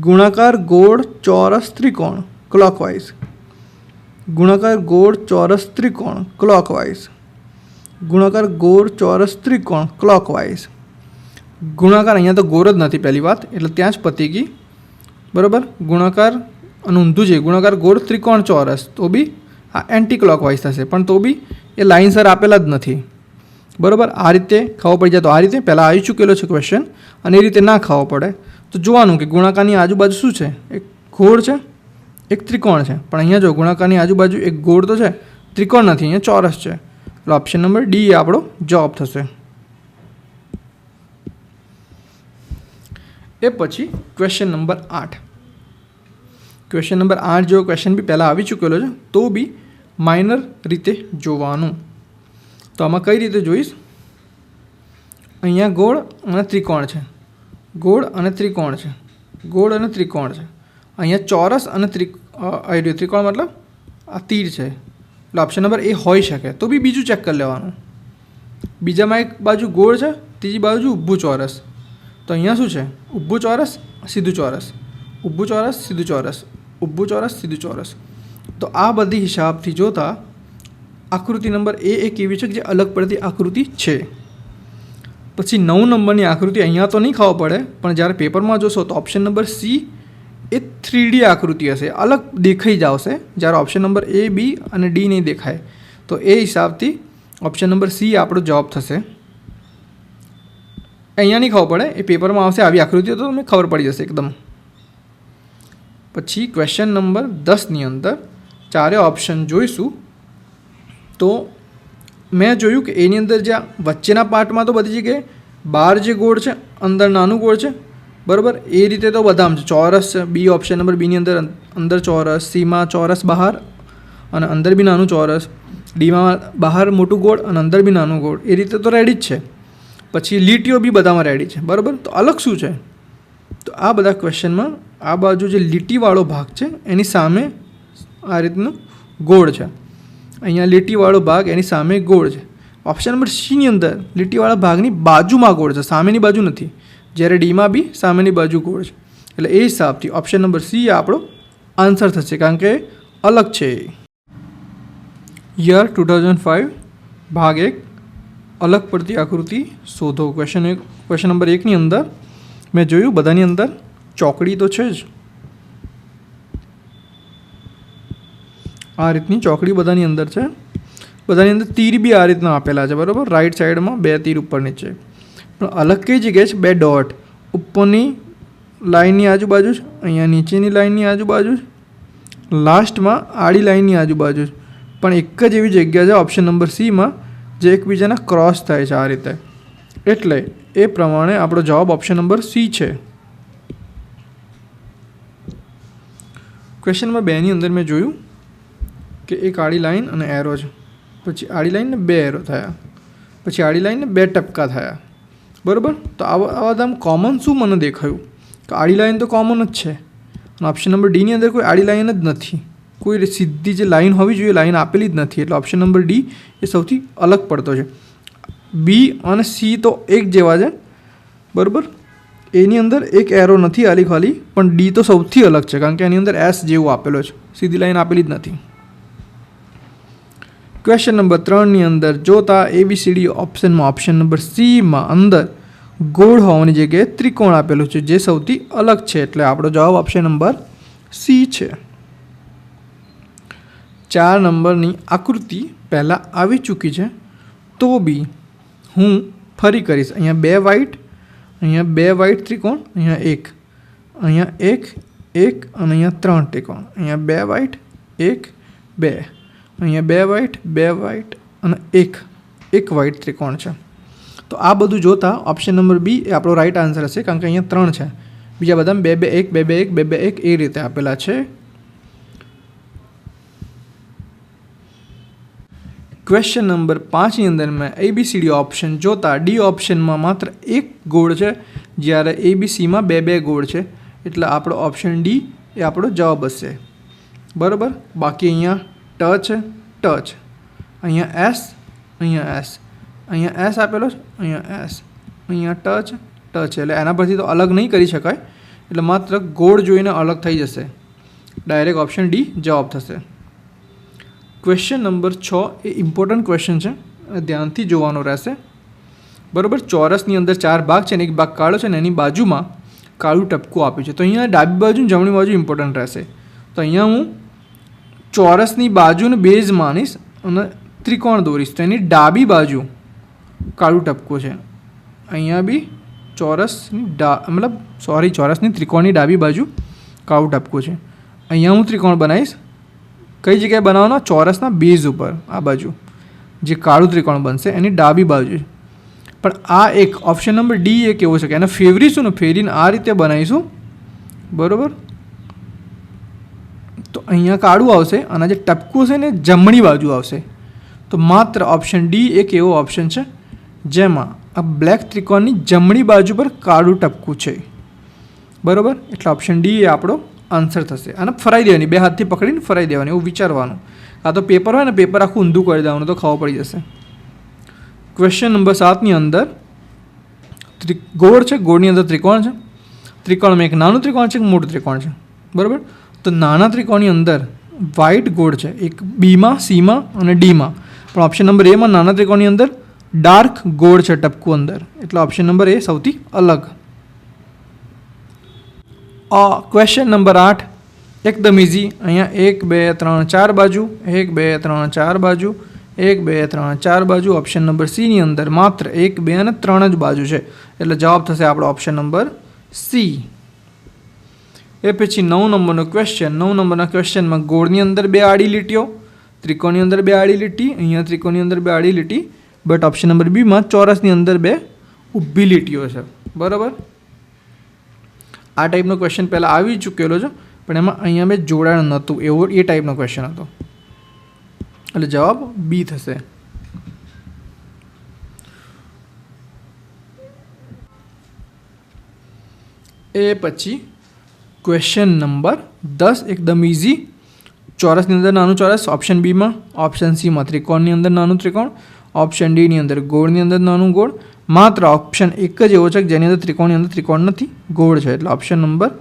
ગુણાકાર ગોળ ચોરસ ત્રિકોણ ક્લોકવાઇઝ, ગુણાકાર ગોળ ચોરસ ત્રિકોણ ક્લોકવાઇઝ, ગુણાકાર ગોળ ચોરસ ત્રિકોણ ક્લોકવાઇઝ. ગુણાકાર અહીંયા તો ગોળ જ નથી પહેલી વાત, એટલે ત્યાં જ પતી ગઈ. બરાબર. ગુણાકાર અને ઊંધું છે, ગુણાકાર ગોળ ત્રિકોણ ચોરસ, તો બી આ એન્ટી ક્લોકવાઇઝ થશે, પણ તો બી એ લાઇનસર આપેલા જ નથી. બરાબર. આ રીતે ખબર પડી જાય તો આ રીતે પહેલાં આવી ચૂકેલો છે ક્વેશ્ચન, અને એ રીતે ના ખબર પડે તો જોવાનું કે ગુણાકારની આજુબાજુ શું છે. એક ગોળ છે, એક ત્રિકોણ છે, પણ અહીંયા જો ગુણાકારની આજુબાજુ એક ગોળ તો છે, ત્રિકોણ નથી, અહીંયા ચોરસ છે, એટલે ઓપ્શન નંબર ડી એ આપણો જવાબ થશે. એ પછી ક્વેશ્ચન નંબર 8. ક્વેશ્ચન નંબર 8 જેવો ક્વેશ્ચન બી પહેલાં આવી ચૂકેલો છે, તો બી માઇનર રીતે જોવાનું. તો આમાં કઈ રીતે જોઈશ, અહીંયા ગોળ અને ત્રિકોણ છે, ગોળ અને ત્રિકોણ છે, ગોળ અને ત્રિકોણ છે, અહીંયા ચોરસ અને ત્રિકોણ મતલબ આ તીર છે, એટલે ઓપ્શન નંબર એ હોઈ શકે. તો બી બીજું ચેક કરી લેવાનું. બીજામાં એક બાજુ ગોળ છે, ત્રીજી બાજુ ઊભું ચોરસ, તો અહીંયા શું છે, ઊભું ચોરસ સીધું ચોરસ, ઊભું ચોરસ સીધું ચોરસ, ઊભું ચોરસ સીધું ચોરસ. તો આ બધી હિસાબથી જોતાં આકૃતિ નંબર એ એક એવી છે કે જે અલગ પડતી આકૃતિ છે. પછી 9 નંબરની આકૃતિ અહીંયા તો નહીં ખબર પડે, પણ જ્યારે પેપરમાં જોશો તો ઓપ્શન નંબર સી એ 3D આકૃતિ હશે, અલગ દેખાઈ જ આવશે, જ્યારે ઓપ્શન નંબર એ, બી અને ડી નહીં દેખાય. તો એ હિસાબથી ઓપ્શન નંબર સી આપણો જવાબ થશે. અહીંયા નહીં ખબર પડે, એ પેપરમાં આવશે આવી આકૃતિઓ તો તમને ખબર પડી જશે એકદમ. પછી ક્વેશ્ચન નંબર 10ની અંદર ચારે ઓપ્શન જોઈશું. તો મેં જોયું કે એની અંદર જ્યાં વચ્ચેના પાર્ટમાં તો બધી જગ્યાએ બહાર જે ગોળ છે, અંદર નાનું ગોળ છે. બરાબર. એ રીતે તો બધામાં છે. ચોરસ છે, બી ઓપ્શન નંબર બીની અંદર ચોરસ, સીમાં ચોરસ બહાર અને અંદર બી નાનું ચોરસ, ડીમાં બહાર મોટું ગોળ અને અંદર બી નાનું ગોળ, એ રીતે તો રેડી જ છે. પછી લીટીઓ બી બધામાં રેડી છે. બરાબર. તો અલગ શું છે, તો આ બધા ક્વેશ્ચનમાં આ બાજુ જે લીટીવાળો ભાગ છે એની સામે આ રીતનું ગોળ છે, અહીંયા લીટીવાળો ભાગ એની સામે ગોળ છે. ઓપ્શન નંબર સીની અંદર લીટીવાળા ભાગની બાજુમાં ગોળ છે, સામેની બાજુ નથી, જ્યારે ડીમાં બી સામેની બાજુ ગોળ છે. એટલે એ હિસાબથી ઓપ્શન નંબર સી આપણો આન્સર થશે, કારણ કે અલગ છે. યર 2005 ભાગ 1 અલગ પડતી આકૃતિ શોધો. ક્વેશ્ચન નંબર 1ની અંદર મેં જોયું બધાની અંદર ચોકડી તો છે જ, આ રીતની ચોકડી બધાની અંદર છે. બધાની અંદર તીર બી આ રીતના આપેલા છે. બરાબર. રાઈટ સાઈડમાં 2 તીર ઉપર નીચે, પણ અલગ કઈ જગ્યાએ છે, 2 ડોટ ઉપરની લાઇનની આજુબાજુ જ, અહીંયા નીચેની લાઇનની આજુબાજુ જ, લાસ્ટમાં આડી લાઇનની આજુબાજુ જ, પણ એક જ એવી જગ્યા છે ઓપ્શન નંબર સીમાં જે એકબીજાના ક્રોસ થાય છે આ રીતે. એટલે એ પ્રમાણે આપણો જવાબ ઓપ્શન નંબર સી છે. ક્વેશ્ચન નંબર 2ની અંદર મેં જોયું કે એક આડી લાઈન અને એરો છે, પછી આડી લાઈનને 2 એરો થયા, પછી આડી લાઈનને 2 ટપકા થયા, બરાબર. તો આવા આમ કોમન શું મને દેખાયું કે આડી લાઈન તો કોમન જ છે અને ઓપ્શન નંબર ડીની અંદર કોઈ આડી લાઈન જ નથી, કોઈ સીધી જે લાઈન હોવી જોઈએ લાઈન આપેલી જ નથી, એટલે ઓપ્શન નંબર ડી એ સૌથી અલગ પડતો છે. બી અને સી તો એક જેવા છે, બરાબર. એની અંદર એક એરો નથી આલી ખાલી, પણ ડી તો સૌથી અલગ છે કારણ કે એની અંદર એસ જેવું આપેલો છે, સીધી લાઈન આપેલી જ નથી. ક્વેશ્ચન નંબર 3ની અંદર જોતા ABCD ઓપ્શનમાં ઓપ્શન નંબર સીમાં અંદર ગોળ હોવાની જગ્યાએ ત્રિકોણ આપેલું છે જે સૌથી અલગ છે, એટલે આપણો જવાબ ઓપ્શન નંબર સી છે. 4 નંબરની આકૃતિ પહેલાં આવી ચૂકી છે તો બી હું ફરી કરીશ. અહીંયા 2 વ્હાઇટ, અહીંયા 2 વ્હાઇટ ત્રિકોણ, અહીંયા 1, અહીંયા 1, 1 અને અહીંયા 3 ત્રિકોણ, અહીંયા 2 વ્હાઇટ, 1, 2, અહીંયા 2 વ્હાઇટ, 2 વ્હાઇટ અને 1 વ્હાઇટ ત્રિકોણ છે. તો આ બધું જોતાં ઓપ્શન નંબર બી એ આપણો રાઈટ આન્સર હશે કારણ કે અહીંયા 3 છે, બીજા બધા 2 2 1 2 2 1 2 2 1 એ રીતે આપેલા છે. ક્વેશ્ચન નંબર 5ની અંદર મેં ABCD ઓપ્શન જોતાં ડી ઓપ્શનમાં માત્ર એક ગોળ છે જ્યારે ABCમાં 2 2 ગોળ છે, એટલે આપણો ઓપ્શન ડી એ આપણો જવાબ હશે, બરાબર. બાકી અહીંયા ટચ, અહીંયા એસ, અહીંયા એસ આપેલો છે, અહીંયા એસ, અહીંયા ટચ, એટલે એના પરથી તો અલગ નહીં કરી શકાય, એટલે માત્ર ગોળ જોઈને અલગ થઈ જશે, ડાયરેક્ટ ઓપ્શન ડી જવાબ થશે. ક્વેશ્ચન નંબર 6 એ ઇમ્પોર્ટન્ટ ક્વેશ્ચન છે, ધ્યાનથી જોવાનો રહેશે, બરાબર. ચોરસની અંદર 4 ભાગ છે અને એક ભાગ કાળો છે અને એની બાજુમાં કાળું ટપકું આપ્યું છે. તો અહીંયા ડાબી બાજુ અને જમણી બાજુ ઇમ્પોર્ટન્ટ રહેશે. તો અહીંયા હું ચોરસની બાજુને બેઝ માનીશ અને ત્રિકોણ દોરીશ. તો એની ડાબી બાજુ કાળું ટપકું છે, અહીંયા બી ચોરસની ત્રિકોણની ડાબી બાજુ કાળું ટપકું છે. અહીંયા હું ત્રિકોણ બનાવીશ, કઈ જગ્યાએ બનાવવાનો? ચોરસના બેઝ ઉપર, આ બાજુ જે કાળું ત્રિકોણ બનશે એની ડાબી બાજુ. પણ આ એક ઓપ્શન નંબર ડી એ કેવો છે કે એને ફેરવીશું ને, ફેરીને આ રીતે બનાવીશું, બરાબર. તો અહીંયા કાળું આવશે અને જે ટપકું છે ને જમણી બાજુ આવશે. તો માત્ર ઓપ્શન ડી એક એવો ઓપ્શન છે જેમાં આ બ્લેક ત્રિકોણની જમણી બાજુ પર કાળું ટપકું છે, બરાબર. એટલે ઓપ્શન ડી એ આપણો આન્સર થશે. અને ફરાઈ દેવાની, 2 હાથથી પકડીને ફરાઈ દેવાની, એવું વિચારવાનું. આ તો પેપર હોય ને, પેપર આખું ઊંધું કરી દેવાનું તો ખબર પડી જશે. ક્વેશ્ચન નંબર 7ની અંદર ગોળ છે, ગોળની અંદર ત્રિકોણ છે, ત્રિકોણમાં એક નાનું ત્રિકોણ છે, એક મોટું ત્રિકોણ છે, બરાબર. તો નાના ત્રિકોણની અંદર વ્હાઇટ ગોળ છે, એક બીમાં, સીમાં અને ડીમાં, પણ ઓપ્શન નંબર એમાં નાના ત્રિકોણની અંદર ડાર્ક ગોળ છે ટપકું અંદર, એટલે ઓપ્શન નંબર એ સૌથી અલગ. ક્વેશ્ચન નંબર 8 એકદમ ઇઝી. અહીંયા 1 2 3 4 બાજુ, 1 2 3 4 બાજુ, 1 2 3 4 બાજુ. ઓપ્શન નંબર સીની અંદર માત્ર 1 2 અને 3 જ બાજુ છે, એટલે જવાબ થશે આપણો ઓપ્શન નંબર સી. એ પછી 9 નંબરનો ક્વેશ્ચન. 9 નંબરના ક્વેશ્ચનમાં ગોળની અંદર 2 આડી લીટીઓ, ત્રિકોણની અંદર 2 આડી લીટી, અહીંયા ત્રિકોણની અંદર 2 આડી લીટી, બટ ઓપ્શન નંબર બીમાં ચોરસની અંદર 2 ઊભી લીટીઓ છે, બરાબર. આ ટાઈપનો ક્વેશ્ચન પહેલાં આવી ચૂકેલો છે, પણ એમાં અહીંયા મેં જોડાણ નહોતું, એવો એ ટાઈપનો ક્વેશ્ચન હતો, એટલે જવાબ બી થશે. એ પછી ક્વેશ્ચન નંબર 10 એકદમ ઇઝી. ચોરસની અંદર નાનું ચોરસ ઓપ્શન બીમાં, ઓપ્શન સીમાં ત્રિકોણની અંદર નાનું ત્રિકોણ, ઓપ્શન ડીની અંદર ગોળની અંદર નાનું ગોળ. માત્ર ઓપ્શન એક જ એવો છે કે જેની અંદર ત્રિકોણની અંદર ત્રિકોણ નથી, ગોળ છે, એટલે ઓપ્શન નંબર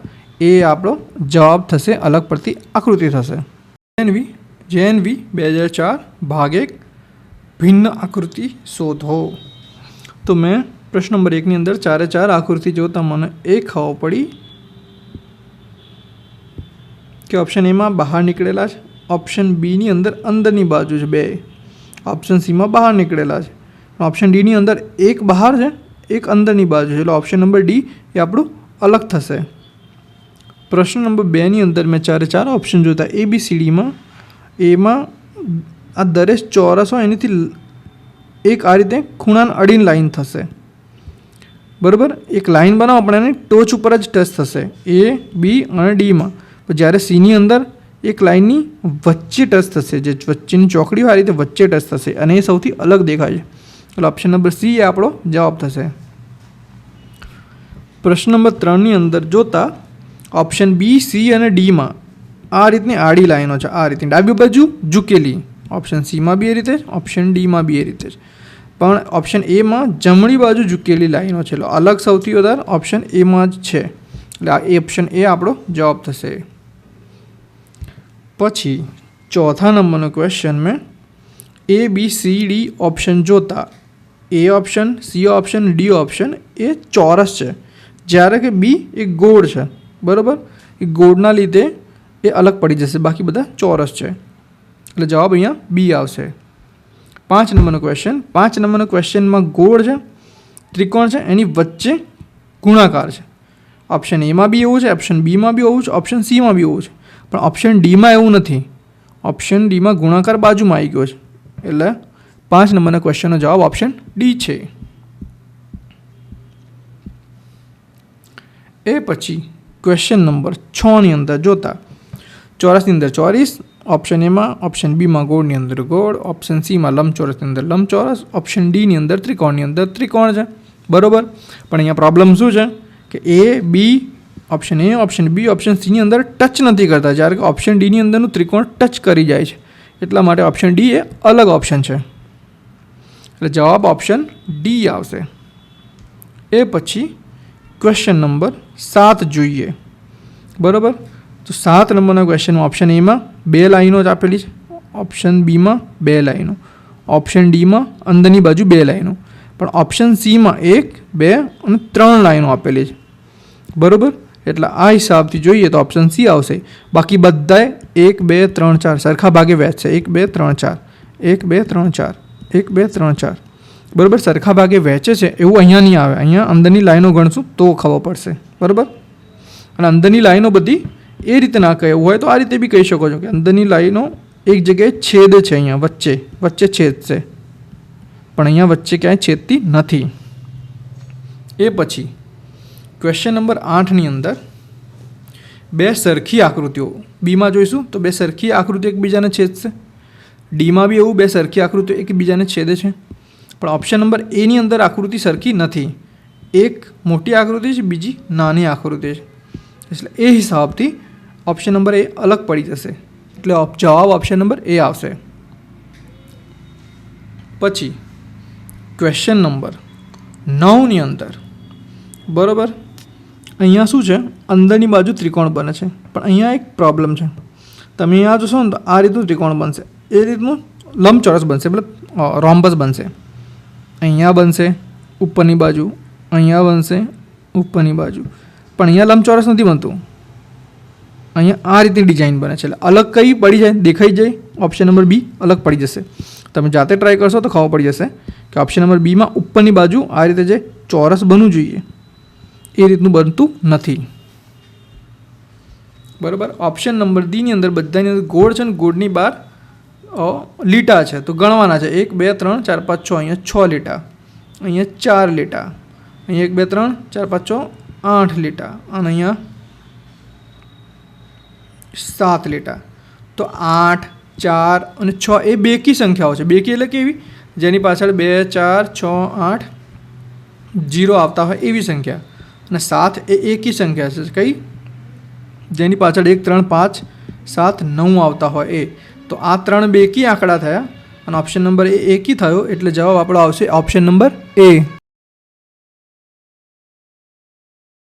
એ આપણો જવાબ થશે, અલગ પડતી આકૃતિ થશે. JNV 2004 ભાગ 1 ભિન્ન આકૃતિ શોધો. તો મેં પ્રશ્ન નંબર 1ની અંદર 4 આકૃતિ જોતા મને એ ખબર પડી કે ઓપ્શન એમાં બહાર નીકળેલા છે, ઓપ્શન બીની અંદર અંદરની બાજુ છે 2, ઓપ્શન સીમાં બહાર નીકળેલા છે, ઓપ્શન ડીની અંદર એક બહાર છે, એક અંદરની બાજુ છે, એટલે ઓપ્શન નંબર ડી એ આપણું અલગ થશે. પ્રશ્ન નંબર 2ની અંદર મેં 4 ઓપ્શન જોતા ABCDમાં એમાં આ દરેક ચોરસ હોય એનાથી એક આ રીતે ખૂણાને અડીને લાઈન થશે, બરાબર. એક લાઇન બનાવો પણ એની ટોચ ઉપર જ ટચ થશે એ, બી અને ડીમાં. પણ જ્યારે સીની અંદર એક લાઇનની વચ્ચે ટચ થશે, જે વચ્ચેની ચોકડી હોય આ રીતે વચ્ચે ટચ થશે અને એ સૌથી અલગ દેખાય છે. એટલે ઓપ્શન નંબર સી એ આપણો જવાબ થશે. પ્રશ્ન નંબર 3ની અંદર જોતા ઓપ્શન બી, સી અને ડીમાં આ રીતની આડી લાઈનો છે, આ રીતની ડાબી બાજુ ઝૂકેલી. ઓપ્શન સીમાં બી એ રીતે જ, ઓપ્શન ડીમાં બી એ રીતે જ. પણ ઓપ્શન એમાં જમણી બાજુ ઝૂકેલી લાઈનો છે. એટલે અલગ સૌથી વધારે ઓપ્શન એમાં જ છે. એટલે આ ઓપ્શન એ આપણો જવાબ થશે. પછી ચોથા નંબરનો ક્વેશ્ચન મેં A, B, C, D option જોતા A option, C option, D option એ ચોરસ છે, જ્યારે કે બી એ ગોળ છે. બરાબર. એ ગોળના લીધે એ અલગ પડી જશે, બાકી બધા ચોરસ છે. એટલે જવાબ અહીંયા બી આવશે. 5 નંબરનો ક્વેશ્ચન. 5 નંબરનો ક્વેશ્ચનમાં ગોળ છે, ત્રિકોણ છે, એની વચ્ચે ગુણાકાર છે. ઓપ્શન એમાં બી એવું છે, ઓપ્શન બીમાં બી એવું છે, ઓપ્શન સીમાં બી એવું છે. પણ ઓપ્શન ડીમાં એવું નથી. ઓપ્શન ડીમાં ગુણાકાર બાજુમાં આવી ગયો છે. એટલે 5 નંબરના ક્વેશ્ચનનો જવાબ ઓપ્શન ડી છે. એ પછી ક્વેશ્ચન નંબર 6ની અંદર જોતા ચોરસની અંદર ચોરીસ, ઓપ્શન એમાં, ઓપ્શન બીમાં ગોળની અંદર ગોળ, ઓપ્શન સીમાં લંબચોરસની અંદર લંબચોરસ, ઓપ્શન ડીની અંદર ત્રિકોણની અંદર ત્રિકોણ છે. બરાબર. પણ અહીંયા પ્રોબ્લેમ શું છે કે A, B, option A, option B, option સીની અંદર ટચ નથી કરતા, જ્યારે કે ઓપ્શન ડીની અંદરનું ત્રિકોણ ટચ કરી જાય છે. એટલા માટે ઓપ્શન ડી એ અલગ ઓપ્શન છે. એટલે જવાબ ઓપ્શન ડી આવશે. એ પછી ક્વેશ્ચન નંબર 7 જોઈએ. બરાબર. તો 7 નંબરના ક્વેશ્ચનમાં ઓપ્શન એમાં 2 લાઈનો જ આપેલી છે, ઓપ્શન બીમાં 2 લાઈનો, ઓપ્શન ડીમાં અંદરની બાજુ 2 લાઈનો, પણ ઓપ્શન સીમાં 1, 2 અને 3 લાઈનો આપેલી છે. બરાબર. એટલે આ હિસાબથી જોઈએ તો ઓપ્શન સી આવશે. બાકી બધાએ 1, 2, 3, 4 સરખા ભાગે વહેંચશે. 1, 2, 3, 4, 1, 2, 3, 4, 1, 2, 3, 4. બરાબર. સરખા ભાગે વહેંચે છે એવું અહીંયા નહીં આવે. અહીંયા અંદરની લાઈનો ગણશું તો ખબર પડશે. બરાબર. અને અંદરની લાઈનો બધી એ રીતે ના કહેવું હોય તો આ રીતે બી કહી શકો છો કે અંદરની લાઈનો એક જગ્યાએ છેદ છે, અહીંયા વચ્ચે છેદ છે, પણ અહીંયા વચ્ચે ક્યાંય છેદતી નથી. એ પછી ક્વેશ્ચન નંબર 8ની અંદર 2 સરખી આકૃતિઓ, બીમાં જોઈશું તો 2 સરખી આકૃતિઓ એકબીજાને છેદશે, ડીમાં બી એવું 2 સરખી આકૃતિઓ એકબીજાને છેદે છે. પણ ઓપ્શન નંબર એની અંદર આકૃતિ સરખી નથી. એક મોટી આકૃતિ છે, બીજી નાની આકૃતિ છે. એટલે એ હિસાબથી ઓપ્શન નંબર એ અલગ પડી જશે. એટલે જવાબ ઓપ્શન નંબર એ આવશે. પછી ક્વેશ્ચન નંબર 9ની અંદર બરાબર, અહીંયા શું છે, અંદરની બાજુ ત્રિકોણ બને છે, પણ અહીંયા એક પ્રોબ્લેમ છે. તમે અહીંયા જોશો ને તો આ રીતનું ત્રિકોણ બનશે, એ રીતનું લંબચોરસ બનશે, મતલબ રોમ્બસ બનશે. અહીંયા બનશે ઉપરની બાજુ, અહીંયા બનશે ઉપરની બાજુ, પણ અહીંયા લંબચોરસ નથી બનતું. અહીંયા આ રીતની ડિઝાઇન બને છે. એટલે અલગ કઈ પડી જાય, દેખાઈ જાય, ઓપ્શન નંબર બી અલગ પડી જશે. તમે જાતે ટ્રાય કરશો તો ખબર પડી જશે કે ઓપ્શન નંબર બીમાં ઉપરની બાજુ આ રીતે જે ચોરસ બનવું જોઈએ એ રીતનું બનતું નથી. બરાબર. ઓપ્શન નંબર ડીની અંદર બધાની અંદર ગોળ છે ને ગોળની બહાર લીટા છે, તો ગણવાના છે. 1, 2, 3, 4, 5, 6. અહીંયા 6 લીટા, અહીંયા 4 લીટા, અહીંયા 1, 2, 3, 4, 5, 6, 8 લીટા, અને અહીંયા 7 લીટા. તો 8, 4 અને 6 એ બેકી સંખ્યાઓ છે. બેકી એટલે કેવી? જેની પાછળ 2, 4, 6, 8 0 આવતા હોય એવી સંખ્યા. અને 7 એ એકી સંખ્યા છે. કઈ? જેની પાછળ 1, 3, 5, 7, 9 આવતા હોય એ. તો આ 3 બેકી આંકડા થયા અને ઓપ્શન નંબર એ એકી થયો. એટલે જવાબ આપણો આવશે ઓપ્શન નંબર એ.